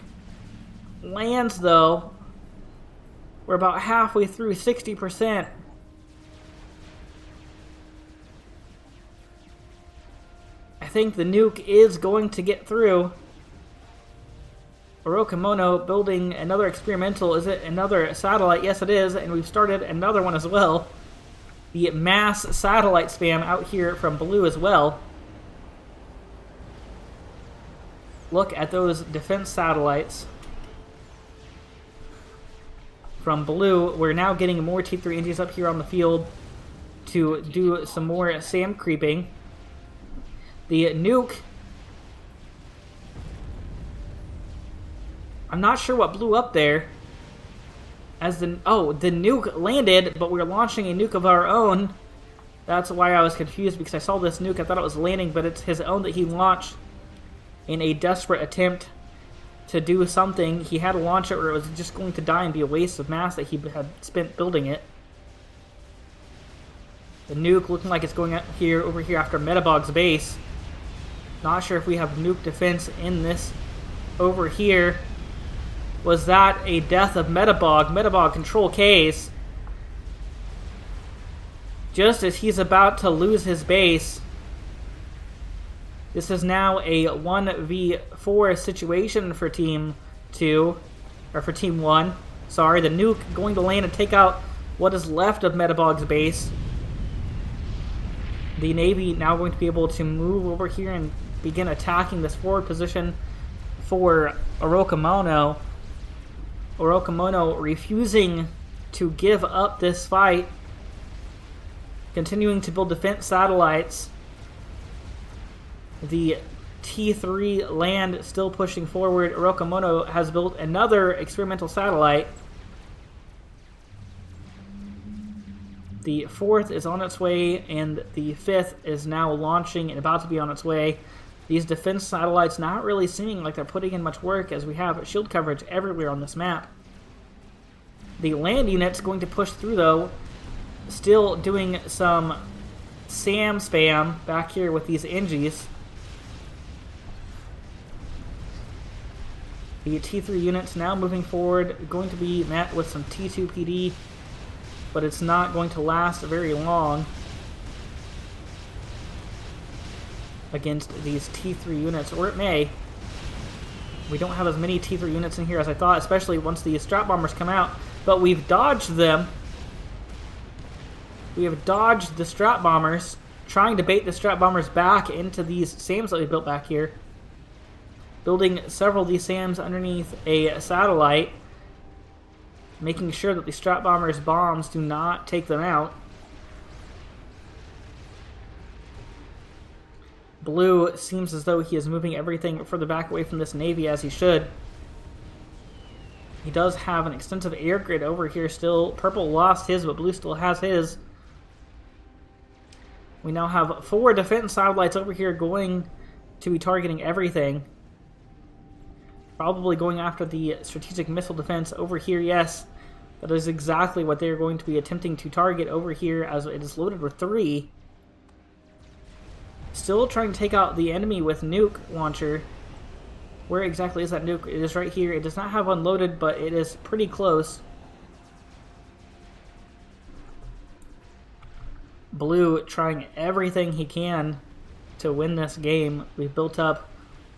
lands, though. We're about halfway through, 60%. I think the nuke is going to get through. Orokamono building another experimental. Is it another satellite? Yes, it is, and we've started another one as well. The mass satellite spam out here from blue as well. Look at those defense satellites. From blue, we're now getting more T3 NGs up here on the field to do some more SAM creeping. The nuke, I'm not sure what blew up there. The nuke landed, but we're launching a nuke of our own. That's why I was confused, because I saw this nuke, I thought it was landing, but it's his own that he launched in a desperate attempt to do something. He had to launch it or it was just going to die and be a waste of mass that he had spent building it. The nuke looking like it's going over here after Metabog's base. Not sure if we have nuke defense in this over here. Was that a death of Metabog? Metabog control Ks. Just as he's about to lose his base. This is now a 1v4 situation for Team 2, or for Team 1. Sorry, the nuke going to land and take out what is left of Metabog's base. The Navy now going to be able to move over here and begin attacking this forward position for Orochimaru. Orochimaru refusing to give up this fight, continuing to build defense satellites. The T3 land still pushing forward. Orochimaru has built another experimental satellite. The 4th is on its way, and the 5th is now launching and about to be on its way. These defense satellites not really seeming like they're putting in much work, as we have shield coverage everywhere on this map. The land unit's going to push through, though, still doing some SAM spam back here with these NGs. The T3 units now moving forward, going to be met with some T2 PD, but it's not going to last very long against these T3 units, or it may. We don't have as many T3 units in here as I thought, especially once the strap bombers come out, but we've dodged them. We have dodged the strap bombers, trying to bait the strap bombers back into these SAMs that we built back here. Building several of these SAMs underneath a satellite, making sure that the strap bombers' bombs do not take them out. Blue seems as though he is moving everything further back away from this Navy, as he should. He does have an extensive air grid over here still. Purple lost his, but Blue still has his. We now have 4 defense satellites over here going to be targeting everything. Probably going after the strategic missile defense over here, yes. That is exactly what they're going to be attempting to target over here, as it is loaded with 3. Still trying to take out the enemy with nuke launcher. Where exactly is that nuke? It is right here. It does not have unloaded, but it is pretty close. Blue trying everything he can to win this game. We've built up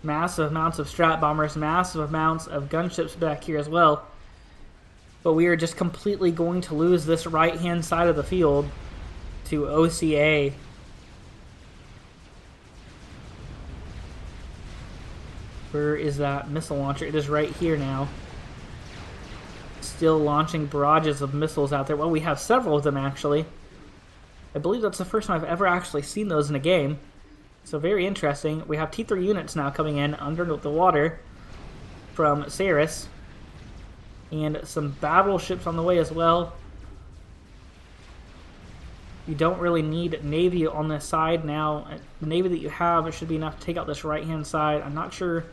massive amounts of strat bombers, massive amounts of gunships back here as well. But we are just completely going to lose this right-hand side of the field to OCA. Where is that missile launcher? It is right here now. Still launching barrages of missiles out there. Well, we have several of them, actually. I believe that's the first time I've ever actually seen those in a game. So very interesting. We have T3 units now coming in under the water from Ceres. And some battleships on the way as well. You don't really need Navy on this side now. The Navy that you have should be enough to take out this right-hand side. I'm not sure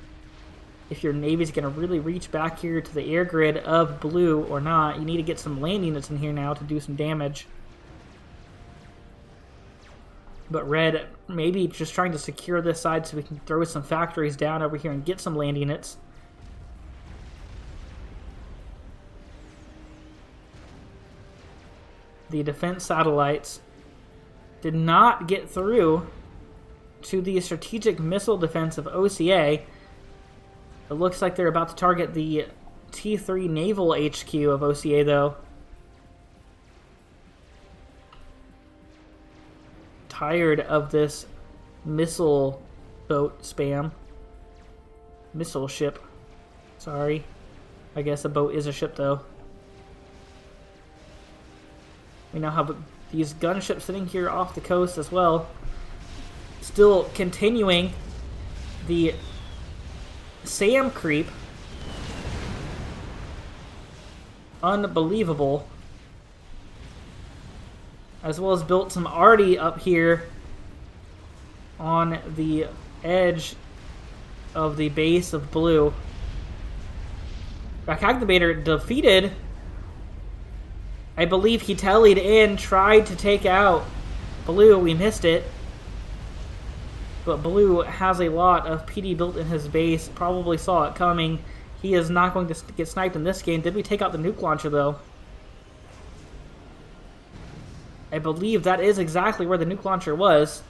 if your Navy is going to really reach back here to the air grid of Blue or not. You need to get some land units in here now to do some damage. But Red maybe just trying to secure this side so we can throw some factories down over here and get some land units. The defense satellites did not get through to the strategic missile defense of OCA. It looks like they're about to target the T3 naval HQ of OCA, though. Tired of this missile boat spam. Missile ship. Sorry. I guess a boat is a ship, though. We now have these gunships sitting here off the coast as well. Still continuing the SAM creep. Unbelievable. As well as built some arty up here on the edge of the base of Blue. Back Activator defeated. I believe he tallied in, tried to take out Blue. We missed it. But Blue has a lot of PD built in his base. Probably saw it coming. He is not going to get sniped in this game. Did we take out the nuke launcher, though? I believe that is exactly where the nuke launcher was.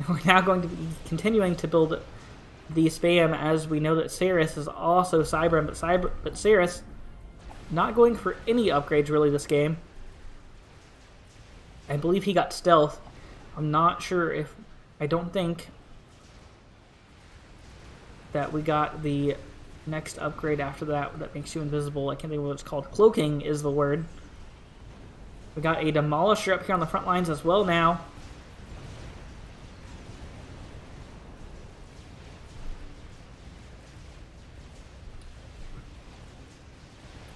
We're now going to be continuing to build the spam, as we know that Saris is also Cybran, but Saris not going for any upgrades really this game. I believe he got stealth. I'm not sure if... I don't think that we got the next upgrade after that makes you invisible. I can't think of what it's called. Cloaking is the word. We got a Demolisher up here on the front lines as well now.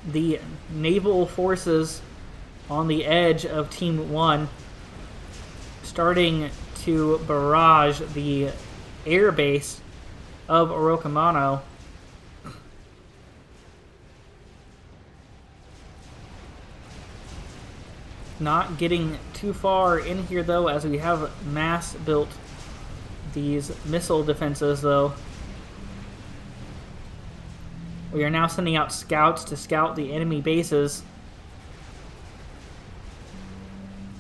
The naval forces on the edge of Team 1 starting to barrage the air base of Orokamano. Not getting too far in here though, as we have mass built these missile defenses though. We are now sending out scouts to scout the enemy bases.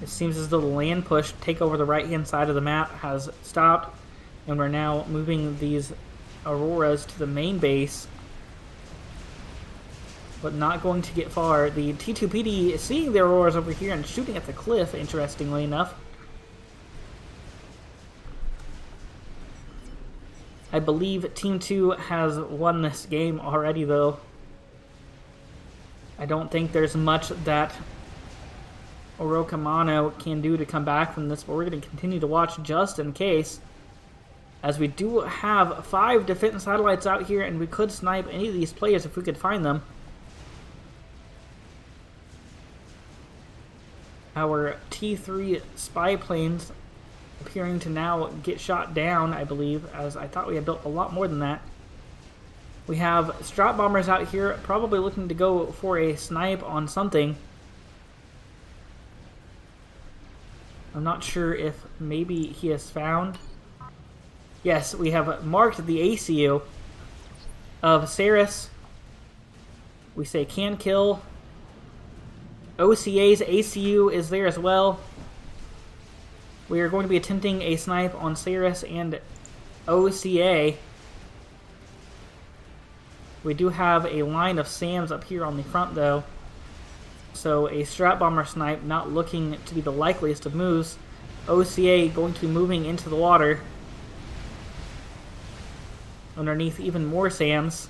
It seems as though the land push take over the right-hand side of the map has stopped, and we're now moving these Auroras to the main base, but not going to get far. The T2PD is seeing the Auroras over here and shooting at the cliff, interestingly enough. I believe Team 2 has won this game already, though. I don't think there's much that Orokamano can do to come back from this, but we're going to continue to watch just in case, as we do have 5 defense satellites out here, and we could snipe any of these players if we could find them. Our T3 spy planes appearing to now get shot down, I believe, as I thought we had built a lot more than that. We have Strat Bombers out here, probably looking to go for a snipe on something. I'm not sure if maybe he has found... Yes, we have marked the ACU of Saris. We say can kill. OCA's ACU is there as well. We are going to be attempting a snipe on Saris and OCA. We do have a line of SAMs up here on the front, though. So a Strat Bomber snipe not looking to be the likeliest of moves. OCA going to be moving into the water underneath even more SAMs.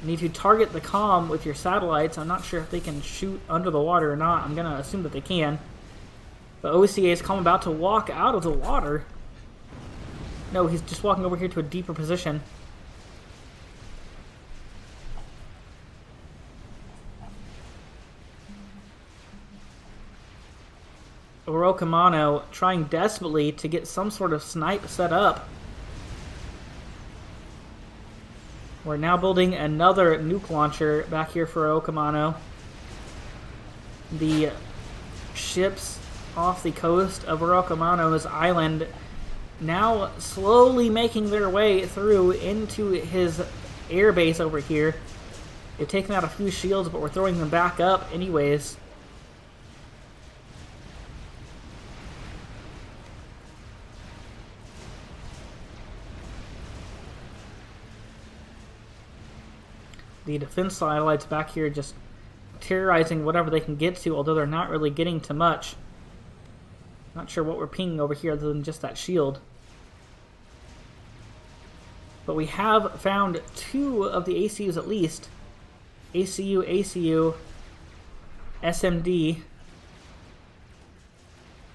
You need to target the comm with your satellites. I'm not sure if they can shoot under the water or not. I'm going to assume that they can. But OCA's comm about to walk out of the water. No, he's just walking over here to a deeper position. Orokamano trying desperately to get some sort of snipe set up. We're now building another nuke launcher back here for Orokamano. The ships off the coast of Orokamano's island now slowly making their way through into his air base over here. They've taken out a few shields, but we're throwing them back up anyways. The defense satellites back here just terrorizing whatever they can get to, although they're not really getting to much. Not sure what we're pinging over here other than just that shield. But we have found 2 of the ACUs at least. ACU, SMD.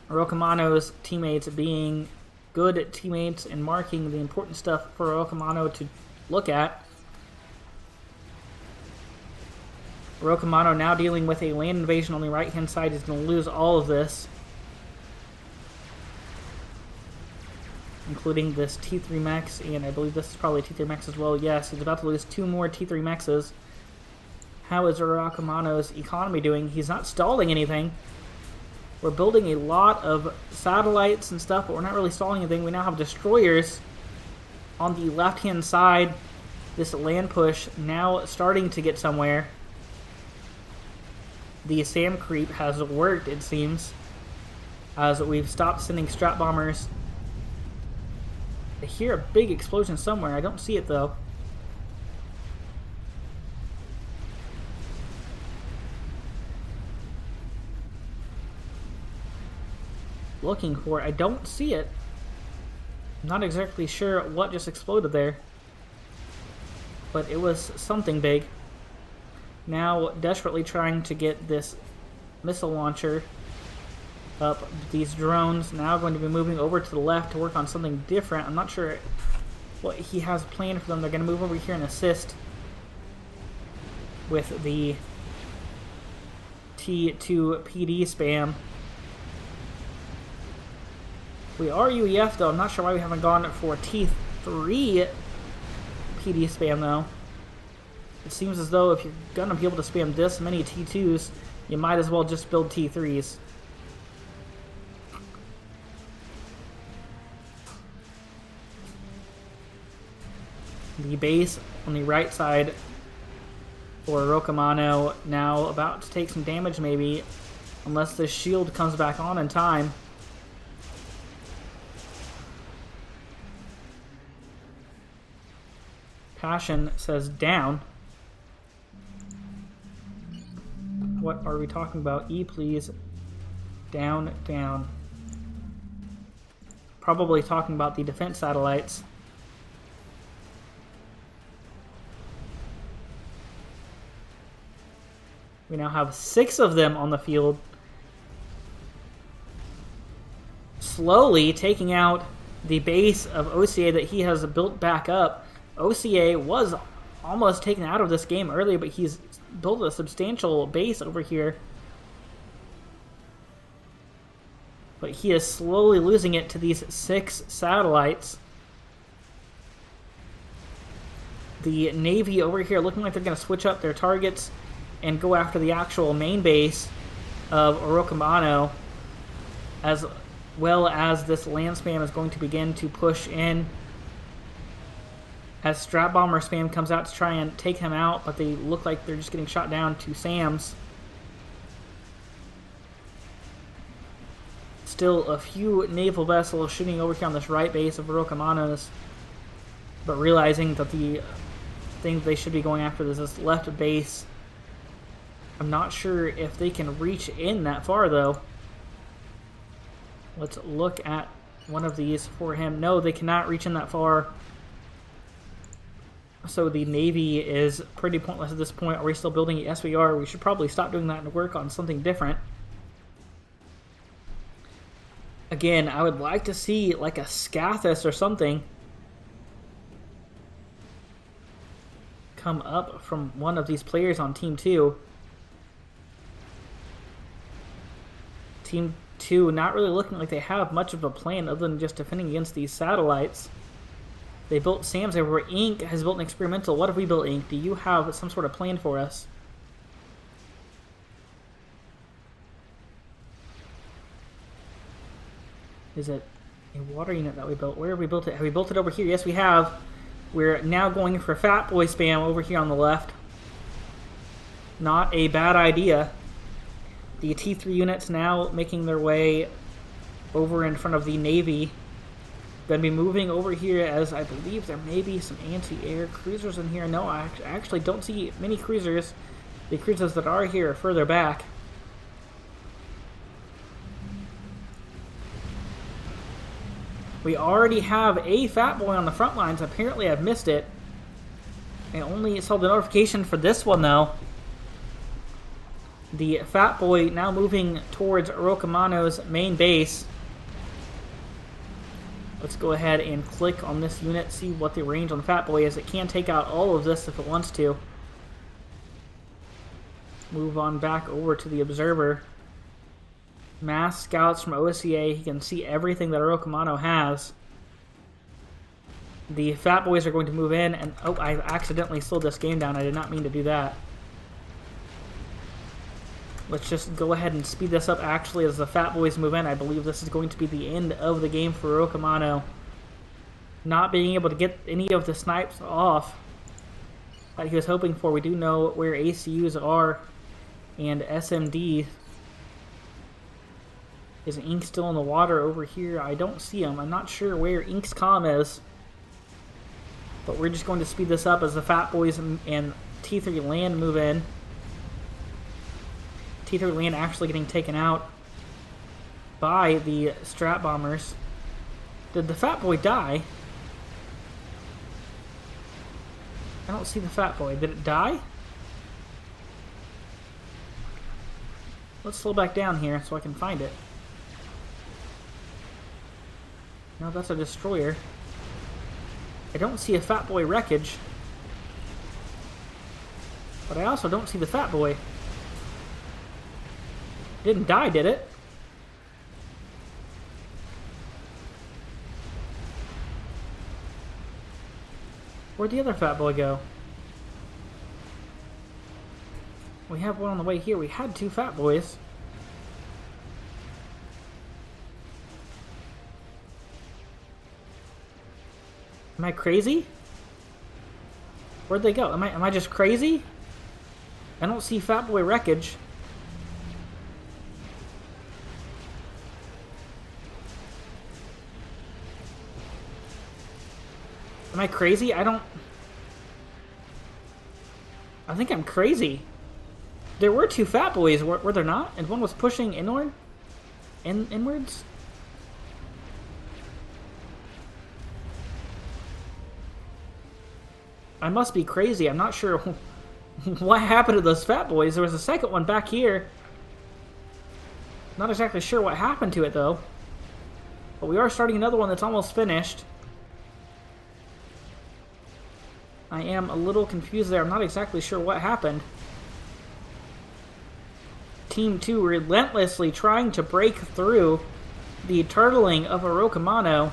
Orokamano's teammates being good teammates and marking the important stuff for Orokamano to look at. Orokamano now dealing with a land invasion on the right-hand side. He's going to lose all of this, including this T3 mechs, and I believe this is probably T3 mechs as well. Yes, he's about to lose 2 more T3 mechs. How is Orokamano's economy doing? He's not stalling anything. We're building a lot of satellites and stuff, but we're not really stalling anything. We now have destroyers on the left-hand side. This land push now starting to get somewhere. The SAM creep has worked, it seems. as we've stopped sending strat bombers. I hear a big explosion somewhere. I don't see it though. Looking for it. I don't see it. I'm not exactly sure what just exploded there, but it was something big. Now desperately trying to get this missile launcher up. These drones now going to be moving over to the left to work on something different. I'm not sure what he has planned for them. They're going to move over here and assist with the T2 PD spam. We are UEF though. I'm not sure why we haven't gone for T3 PD spam though. It seems as though if you're going to be able to spam this many T2s, you might as well just build T3s. The base on the right side for Rokamano now about to take some damage maybe, unless the shield comes back on in time. Passion says down. What are we talking about? E, please. Down, down. Probably talking about the defense satellites. We now have 6 of them on the field. Slowly taking out the base of OCA that he has built back up. OCA was almost taken out of this game earlier, but he's built a substantial base over here. But he is slowly losing it to these 6 satellites. The Navy over here looking like they're going to switch up their targets and go after the actual main base of Orokamano, as well as this land spam is going to begin to push in as strat bomber spam comes out to try and take him out, but they look like they're just getting shot down to SAMs. Still a few naval vessels shooting over here on this right base of Orokamano's, but realizing that the thing they should be going after is this left base. I'm not sure if they can reach in that far though. Let's look at one of these for him. No, they cannot reach in that far. So the Navy is pretty pointless at this point. Are we still building it? Yes, we are. We should probably stop doing that and work on something different. Again, I would like to see like a Scathus or something come up from one of these players on Team 2. Team 2 not really looking like they have much of a plan other than just defending against these satellites. They built SAMs everywhere. Inc. has built an experimental. What have we built, Inc.? Do you have some sort of plan for us? Is it a water unit that we built? Where have we built it? Have we built it over here? Yes, we have. We're now going for Fat Boy spam over here on the left. Not a bad idea. The T3 units now making their way over in front of the Navy. Going to be moving over here as I believe there may be some anti-air cruisers in here. No, I actually don't see many cruisers. The cruisers that are here are further back. We already have a Fat Boy on the front lines. Apparently I've missed it. I only saw the notification for this one though. The Fat Boy now moving towards Orokamano's main base. Let's go ahead and click on this unit, see what the range on the Fat Boy is. It can take out all of this if it wants to. Move on back over to the Observer. Mass scouts from OCA. He can see everything that Orokamano has. The Fat Boys are going to move in, and oh, I accidentally slowed this game down. I did not mean to do that. Let's just go ahead and speed this up actually as the Fat Boys move in. I believe this is going to be the end of the game for Orokamano. Not being able to get any of the snipes off that he was hoping for. We do know where ACUs are and SMD. Is Ink still in the water over here? I don't see him. I'm not sure where Ink's comm is. But we're just going to speed this up as the Fat Boys and T3 Land move in. T3 Land actually getting taken out by the Strat Bombers. Did the Fat Boy die? I don't see the Fat Boy. Did it die? Let's slow back down here so I can find it. No, that's a destroyer. I don't see a Fat Boy wreckage. But I also don't see the Fat Boy. Didn't die, did it? Where'd the other Fat Boy go? We have one on the way here. We had two Fat Boys. Am I crazy? Where'd they go? Am I just crazy? I don't see Fat Boy wreckage. Am I crazy? I think I'm crazy. There were two Fat Boys, were there not? And one was pushing inward? Inwards? I must be crazy. I'm not sure what happened to those Fat Boys. There was a second one back here. Not exactly sure what happened to it, though. But we are starting another one that's almost finished. I am a little confused there. I'm not exactly sure what happened. Team 2 relentlessly trying to break through the turtling of Orokamano.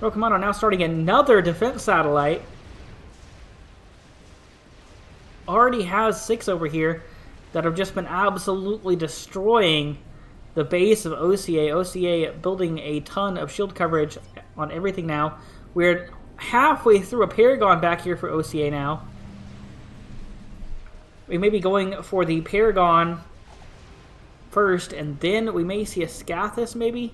Orokamano now starting another defense satellite. Already has 6 over here that have just been absolutely destroying the base of OCA. OCA building a ton of shield coverage on everything now. We're halfway through a Paragon back here for OCA now. We may be going for the Paragon first, and then we may see a Scathis maybe.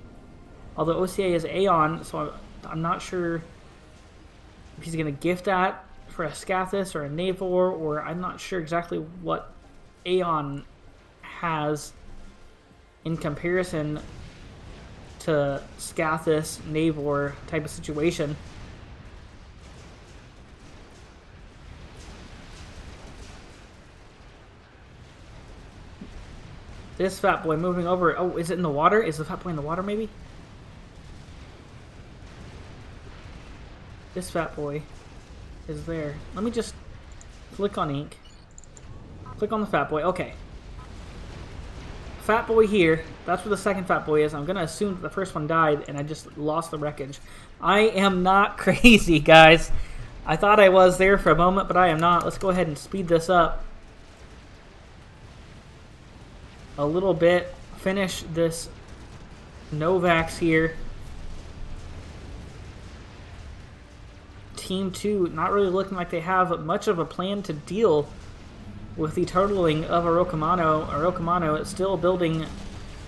Although OCA is Aeon, so I'm not sure if he's going to gift that for a Scathis or a Naval, or I'm not sure exactly what Aeon has in comparison to Scathis, Navor type of situation. This Fat Boy moving over. Oh, is it in the water? Is the Fat Boy in the water maybe? This Fat Boy is there. Let me just click on Ink. Click on the Fat Boy. Okay. Fat Boy here. That's where the second Fat Boy is. I'm going to assume that the first one died and I just lost the wreckage. I am not crazy, guys. I thought I was there for a moment, but I am not. Let's go ahead and speed this up a little bit. Finish this Novax here. Team 2 not really looking like they have much of a plan to deal with the turtling of Orokamano. Orokamano is still building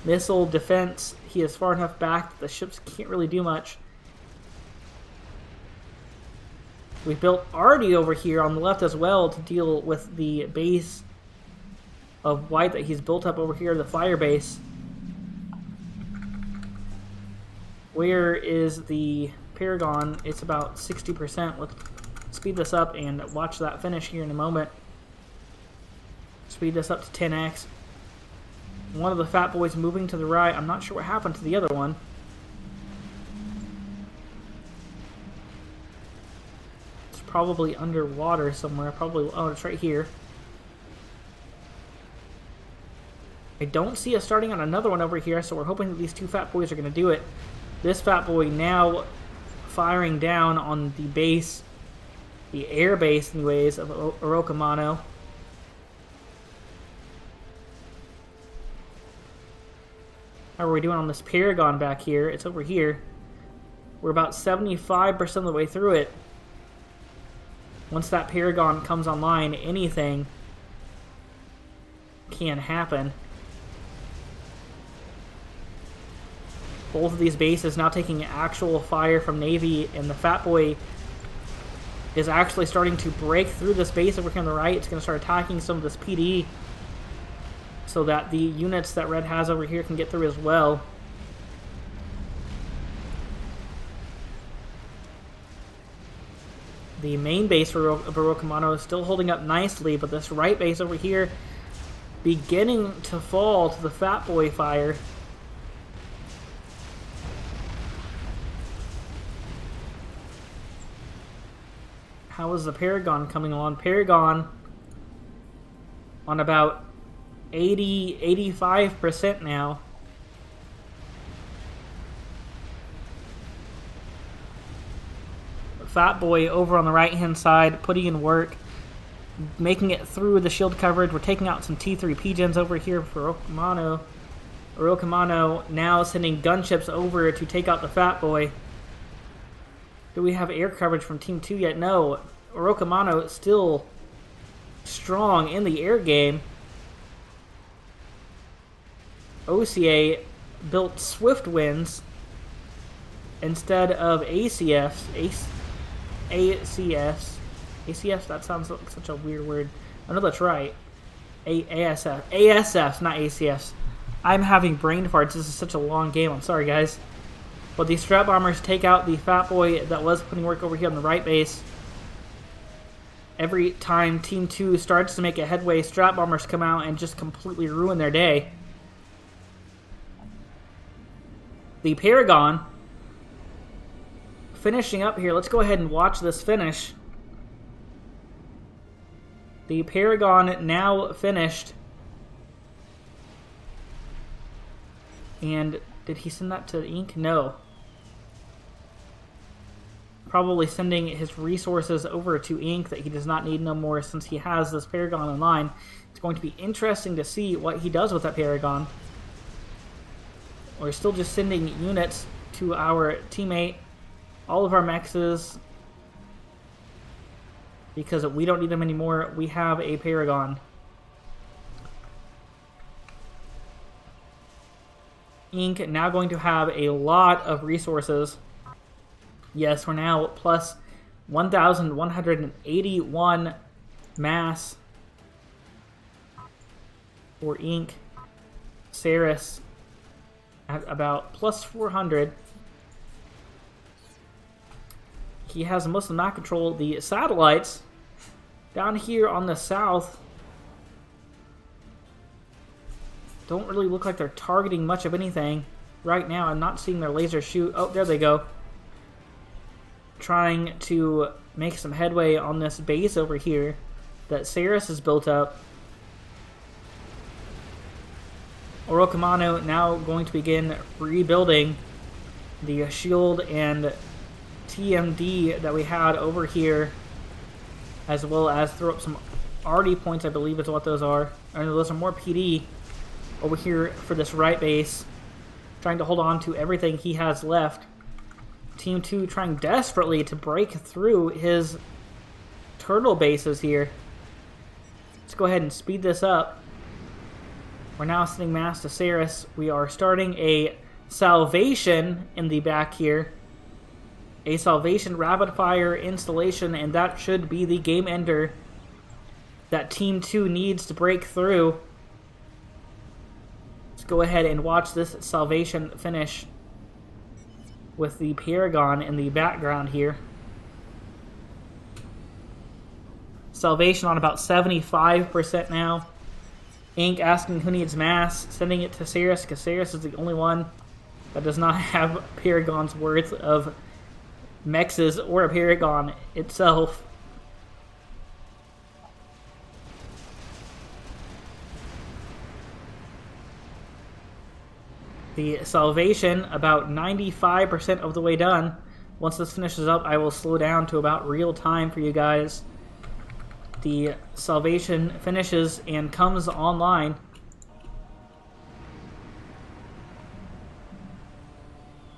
missile defense. He is far enough back that the ships can't really do much. We built Artie over here on the left as well to deal with the base of white that he's built up over here, the fire base. Where is the Paragon? It's about 60%. Let's speed this up and watch that finish here in a moment. Speed this up to 10x. One of the Fat Boys moving to the right. I'm not sure what happened to the other one. It's probably underwater somewhere. Probably, oh, it's right here. I don't see us starting on another one over here, so we're hoping that these two Fat Boys are going to do it. This Fat Boy now firing down on the base, the air base anyways, of Orokamano. How are we doing on this Paragon back here? It's over here. We're about 75% of the way through it. Once that Paragon comes online, anything can happen. Both of these bases now taking actual fire from Navy, and the Fat Boy is actually starting to break through this base over here on the right. It's going to start attacking some of this PD so that the units that Red has over here can get through as well. The main base of Orokamano is still holding up nicely, but this right base over here beginning to fall to the Fat Boy fire. How is the Paragon coming along? Paragon on about 85% now. Fat Boy over on the right-hand side, putting in work, making it through the shield coverage. We're taking out some T3 P-Gens over here for Orokamano. Orokamano now sending gunships over to take out the Fat Boy. Do we have air coverage from Team 2 yet? No. Orokamano still strong in the air game. OCA built Swift Winds instead of ACFs. ACFs, that sounds like such a weird word. I know that's right. ASFs, not ACFs. I'm having brain farts. This is such a long game. I'm sorry, guys. But these Strat Bombers take out the Fat Boy that was putting work over here on the right base. Every time Team 2 starts to make a headway, Strat Bombers come out and just completely ruin their day. The Paragon finishing up here. Let's go ahead and watch this finish. The Paragon now finished. And did he send that to Ink? No. Probably sending his resources over to Ink that he does not need no more since he has this Paragon online. It's going to be interesting to see what he does with that Paragon. We're still just sending units to our teammate. All of our mexes, because we don't need them anymore. We have a Paragon. Ink now going to have a lot of resources. Yes, we're now plus 1,181 mass for Ink. Ceres at about plus 400. He has most of the map control. The satellites down here on the south don't really look like they're targeting much of anything right now. I'm not seeing their laser shoot. Oh, there they go. Trying to make some headway on this base over here that Ceres has built up. Orokamano now going to begin rebuilding the shield and TMD that we had over here, as well as throw up some RD points, I believe is what those are. And those are more PD over here for this right base, trying to hold on to everything he has left. Team 2 trying desperately to break through his turtle bases here. Let's go ahead and speed this up. We're now sending mass to Ceres. We are starting a Salvation in the back here. A Salvation rapid fire installation, and that should be the game ender that Team 2 needs to break through. Let's go ahead and watch this Salvation finish with the Paragon in the background here. Salvation on about 75% now. Ink asking who needs mass, sending it to Ceres because Ceres is the only one that does not have Paragon's worth of mexes or a Paragon itself. The Salvation about 95% of the way done. Once this finishes up, I will slow down to about real time for you guys. The Salvation finishes and comes online.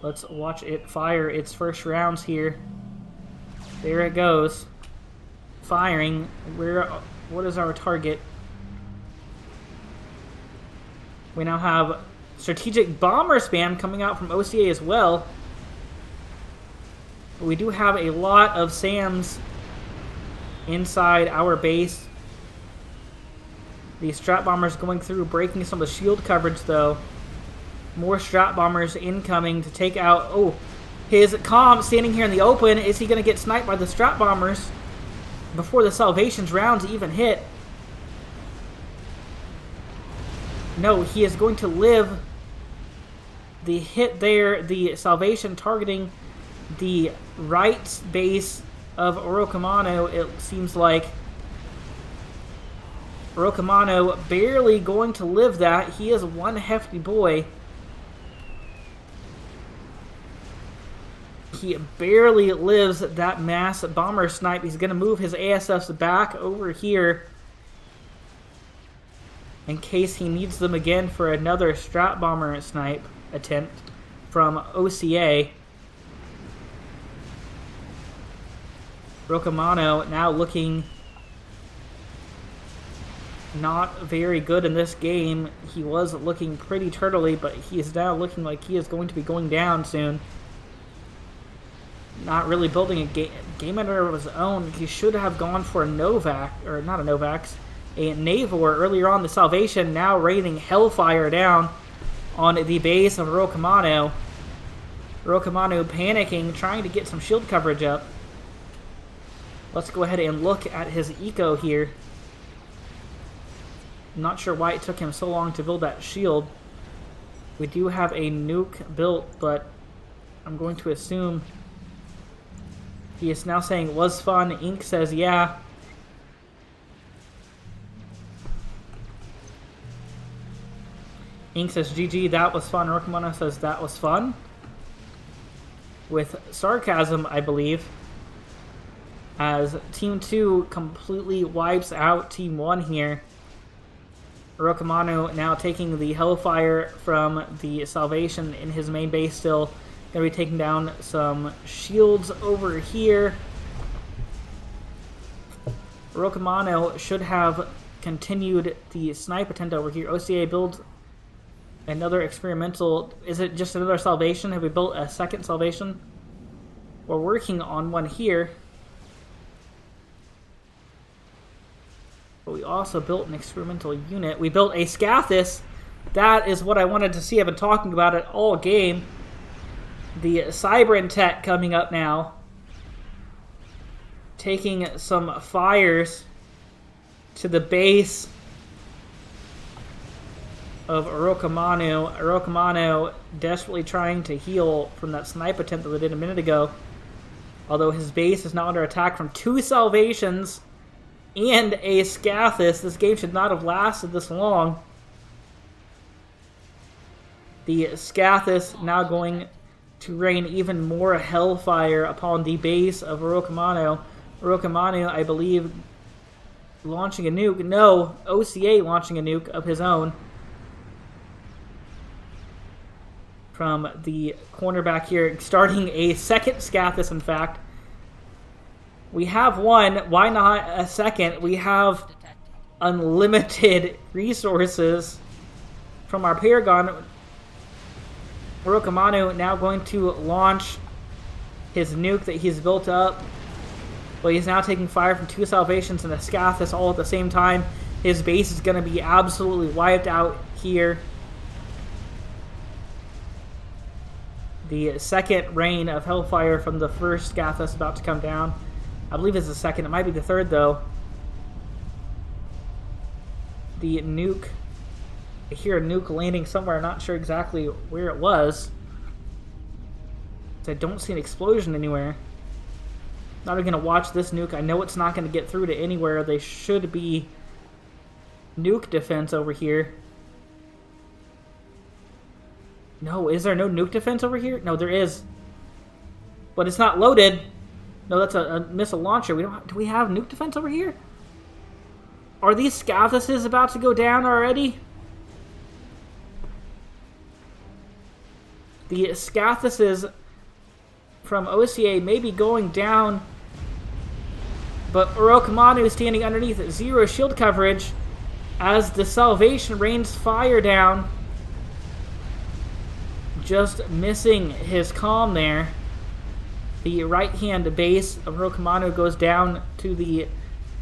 Let's watch it fire its first rounds here. There it goes. Firing. What is our target? We now have Strategic bomber spam coming out from OCA as well. But we do have a lot of SAMs inside our base. The strat bombers going through, breaking some of the shield coverage though. More strat bombers incoming to take out... Oh, his comm standing here in the open. Is he going to get sniped by the strat bombers before the Salvation's rounds even hit? No, he is going to live the hit there. The Salvation targeting the right base of Orokamano, it seems like. Orokamano barely going to live that. He is one hefty boy. He barely lives that mass bomber snipe. He's going to move his ASFs back over here in case he needs them again for another strat bomber snipe attempt from OCA. Orokamano now looking not very good in this game. He was looking pretty turtley, but he is now looking like he is going to be going down soon. Not really building a game editor of his own. He should have gone for a Novak, or not a Novax, a Navor earlier on. The Salvation now raining hellfire down on the base of Orokamano. Orokamano panicking, trying to get some shield coverage up. Let's go ahead and look at his eco here. I'm not sure why it took him so long to build that shield. We do have a nuke built, but I'm going to assume he is now saying was fun. Ink says yeah. Ink says GG, that was fun. Orokamano says that was fun. With sarcasm, I believe. As Team 2 completely wipes out Team 1 here. Orokamano now taking the hellfire from the Salvation in his main base still. Going to be taking down some shields over here. Orokamano should have continued the snipe attempt over here. OCA builds another experimental... Is it just another Salvation? Have we built a second Salvation? We're working on one here. But we also built an experimental unit. We built a Scathis. That is what I wanted to see. I've been talking about it all game. The Cybran Tech coming up now. Taking some fires to the base of Orokamano. Orokamano desperately trying to heal from that snipe attempt that they did a minute ago. Although his base is now under attack from 2 Salvations and a Scathis. This game should not have lasted this long. The Scathis now going to rain even more hellfire upon the base of Orokamano. Orokamano, I believe, launching a nuke. No, OCA launching a nuke of his own. From the corner back here, starting a second Scathis, in fact. We have one, why not a second? We have unlimited resources from our Paragon. Orokamano now going to launch his nuke that he's built up. But he's now taking fire from 2 Salvations and a Scathis all at the same time. His base is going to be absolutely wiped out here. The second rain of hellfire from the first Scathis about to come down. I believe it's the second. It might be the third, though. The nuke. I hear a nuke landing somewhere. I'm not sure exactly where it was. I don't see an explosion anywhere. Not even going to watch this nuke. I know it's not going to get through to anywhere. They should be nuke defense over here. No, is there no nuke defense over here? No, there is. But it's not loaded. No, that's a missile launcher. Do we have nuke defense over here? Are these Scathises about to go down already? The Scathises from OCA may be going down, but Orokamano is standing underneath 0 shield coverage as the Salvation rains fire down. just missing his calm there. The right-hand base of Rokumanu goes down to the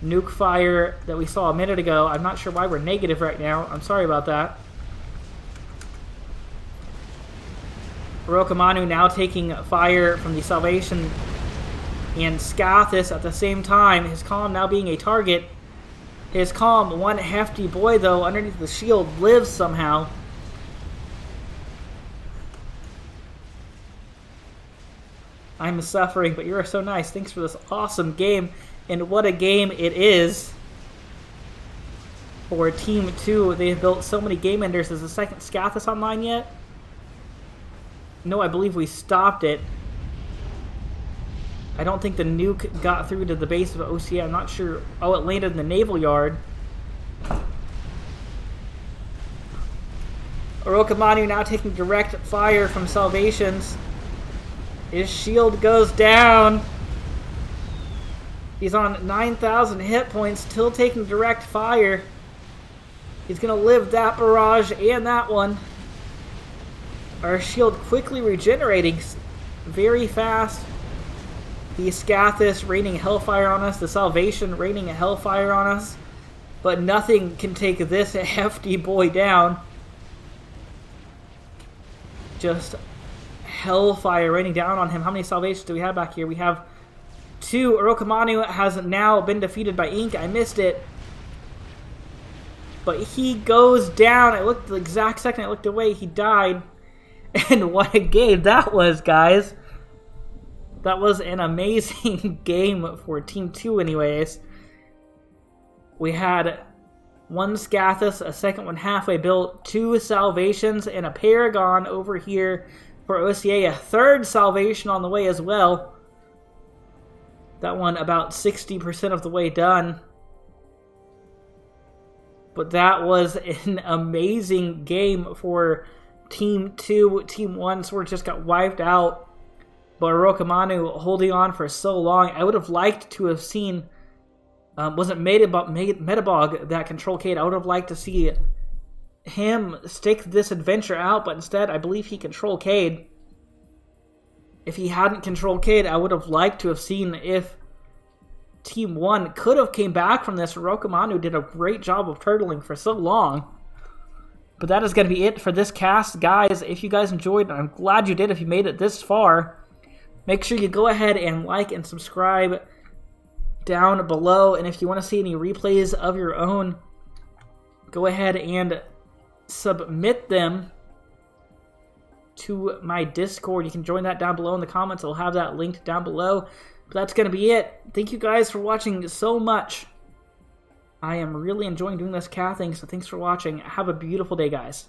nuke fire that we saw a minute ago. I'm not sure why we're negative right now. I'm sorry about that. Rokumanu now taking fire from the Salvation and Scathis at the same time. His calm now being a target. His calm, one hefty boy though, underneath the shield, lives somehow. I'm suffering, but you're so nice. Thanks for this awesome game. And what a game it is for Team 2. They've built so many game enders. Is the second Scathis online yet? No, I believe we stopped it. I don't think the nuke got through to the base of OCA. I'm not sure. Oh, it landed in the naval yard. Orokamanu now taking direct fire from Salvations. His shield goes down. He's on 9,000 hit points, still taking direct fire. He's going to live that barrage and that one. Our shield quickly regenerating very fast. The Scathis raining hellfire on us. The Salvation raining hellfire on us. But nothing can take this hefty boy down. Just hellfire raining down on him. How many Salvations do we have back here? We have 2. Orokamanu has now been defeated by Ink. I missed it. But he goes down. I looked the exact second I looked away. He died. And what a game that was, guys. That was an amazing game for Team 2 anyways. We had 1 Scathis, a second one halfway built, 2 Salvations, and a Paragon over here for OCA. A third Salvation on the way as well. That one about 60% of the way done. But that was an amazing game for Team 2. Team 1 sort of just got wiped out. But Orokamanu holding on for so long. I would have liked to have seen, wasn't Metabog that control Cade. I would have liked to see him stick this adventure out, but instead I believe he control Cade. If he hadn't controlled Cade, I would have liked to have seen if Team 1 could have came back from this. Orokamanu did a great job of turtling for so long. But that is going to be it for this cast, guys. If you guys enjoyed, and I'm glad you did if you made it this far, make sure you go ahead and like and subscribe down below. And if you want to see any replays of your own, go ahead and submit them to my Discord. You can join that down below in the comments. I'll have that linked down below. But that's going to be it. Thank you guys for watching so much. I am really enjoying doing this cat thing, so thanks for watching. Have a beautiful day, guys.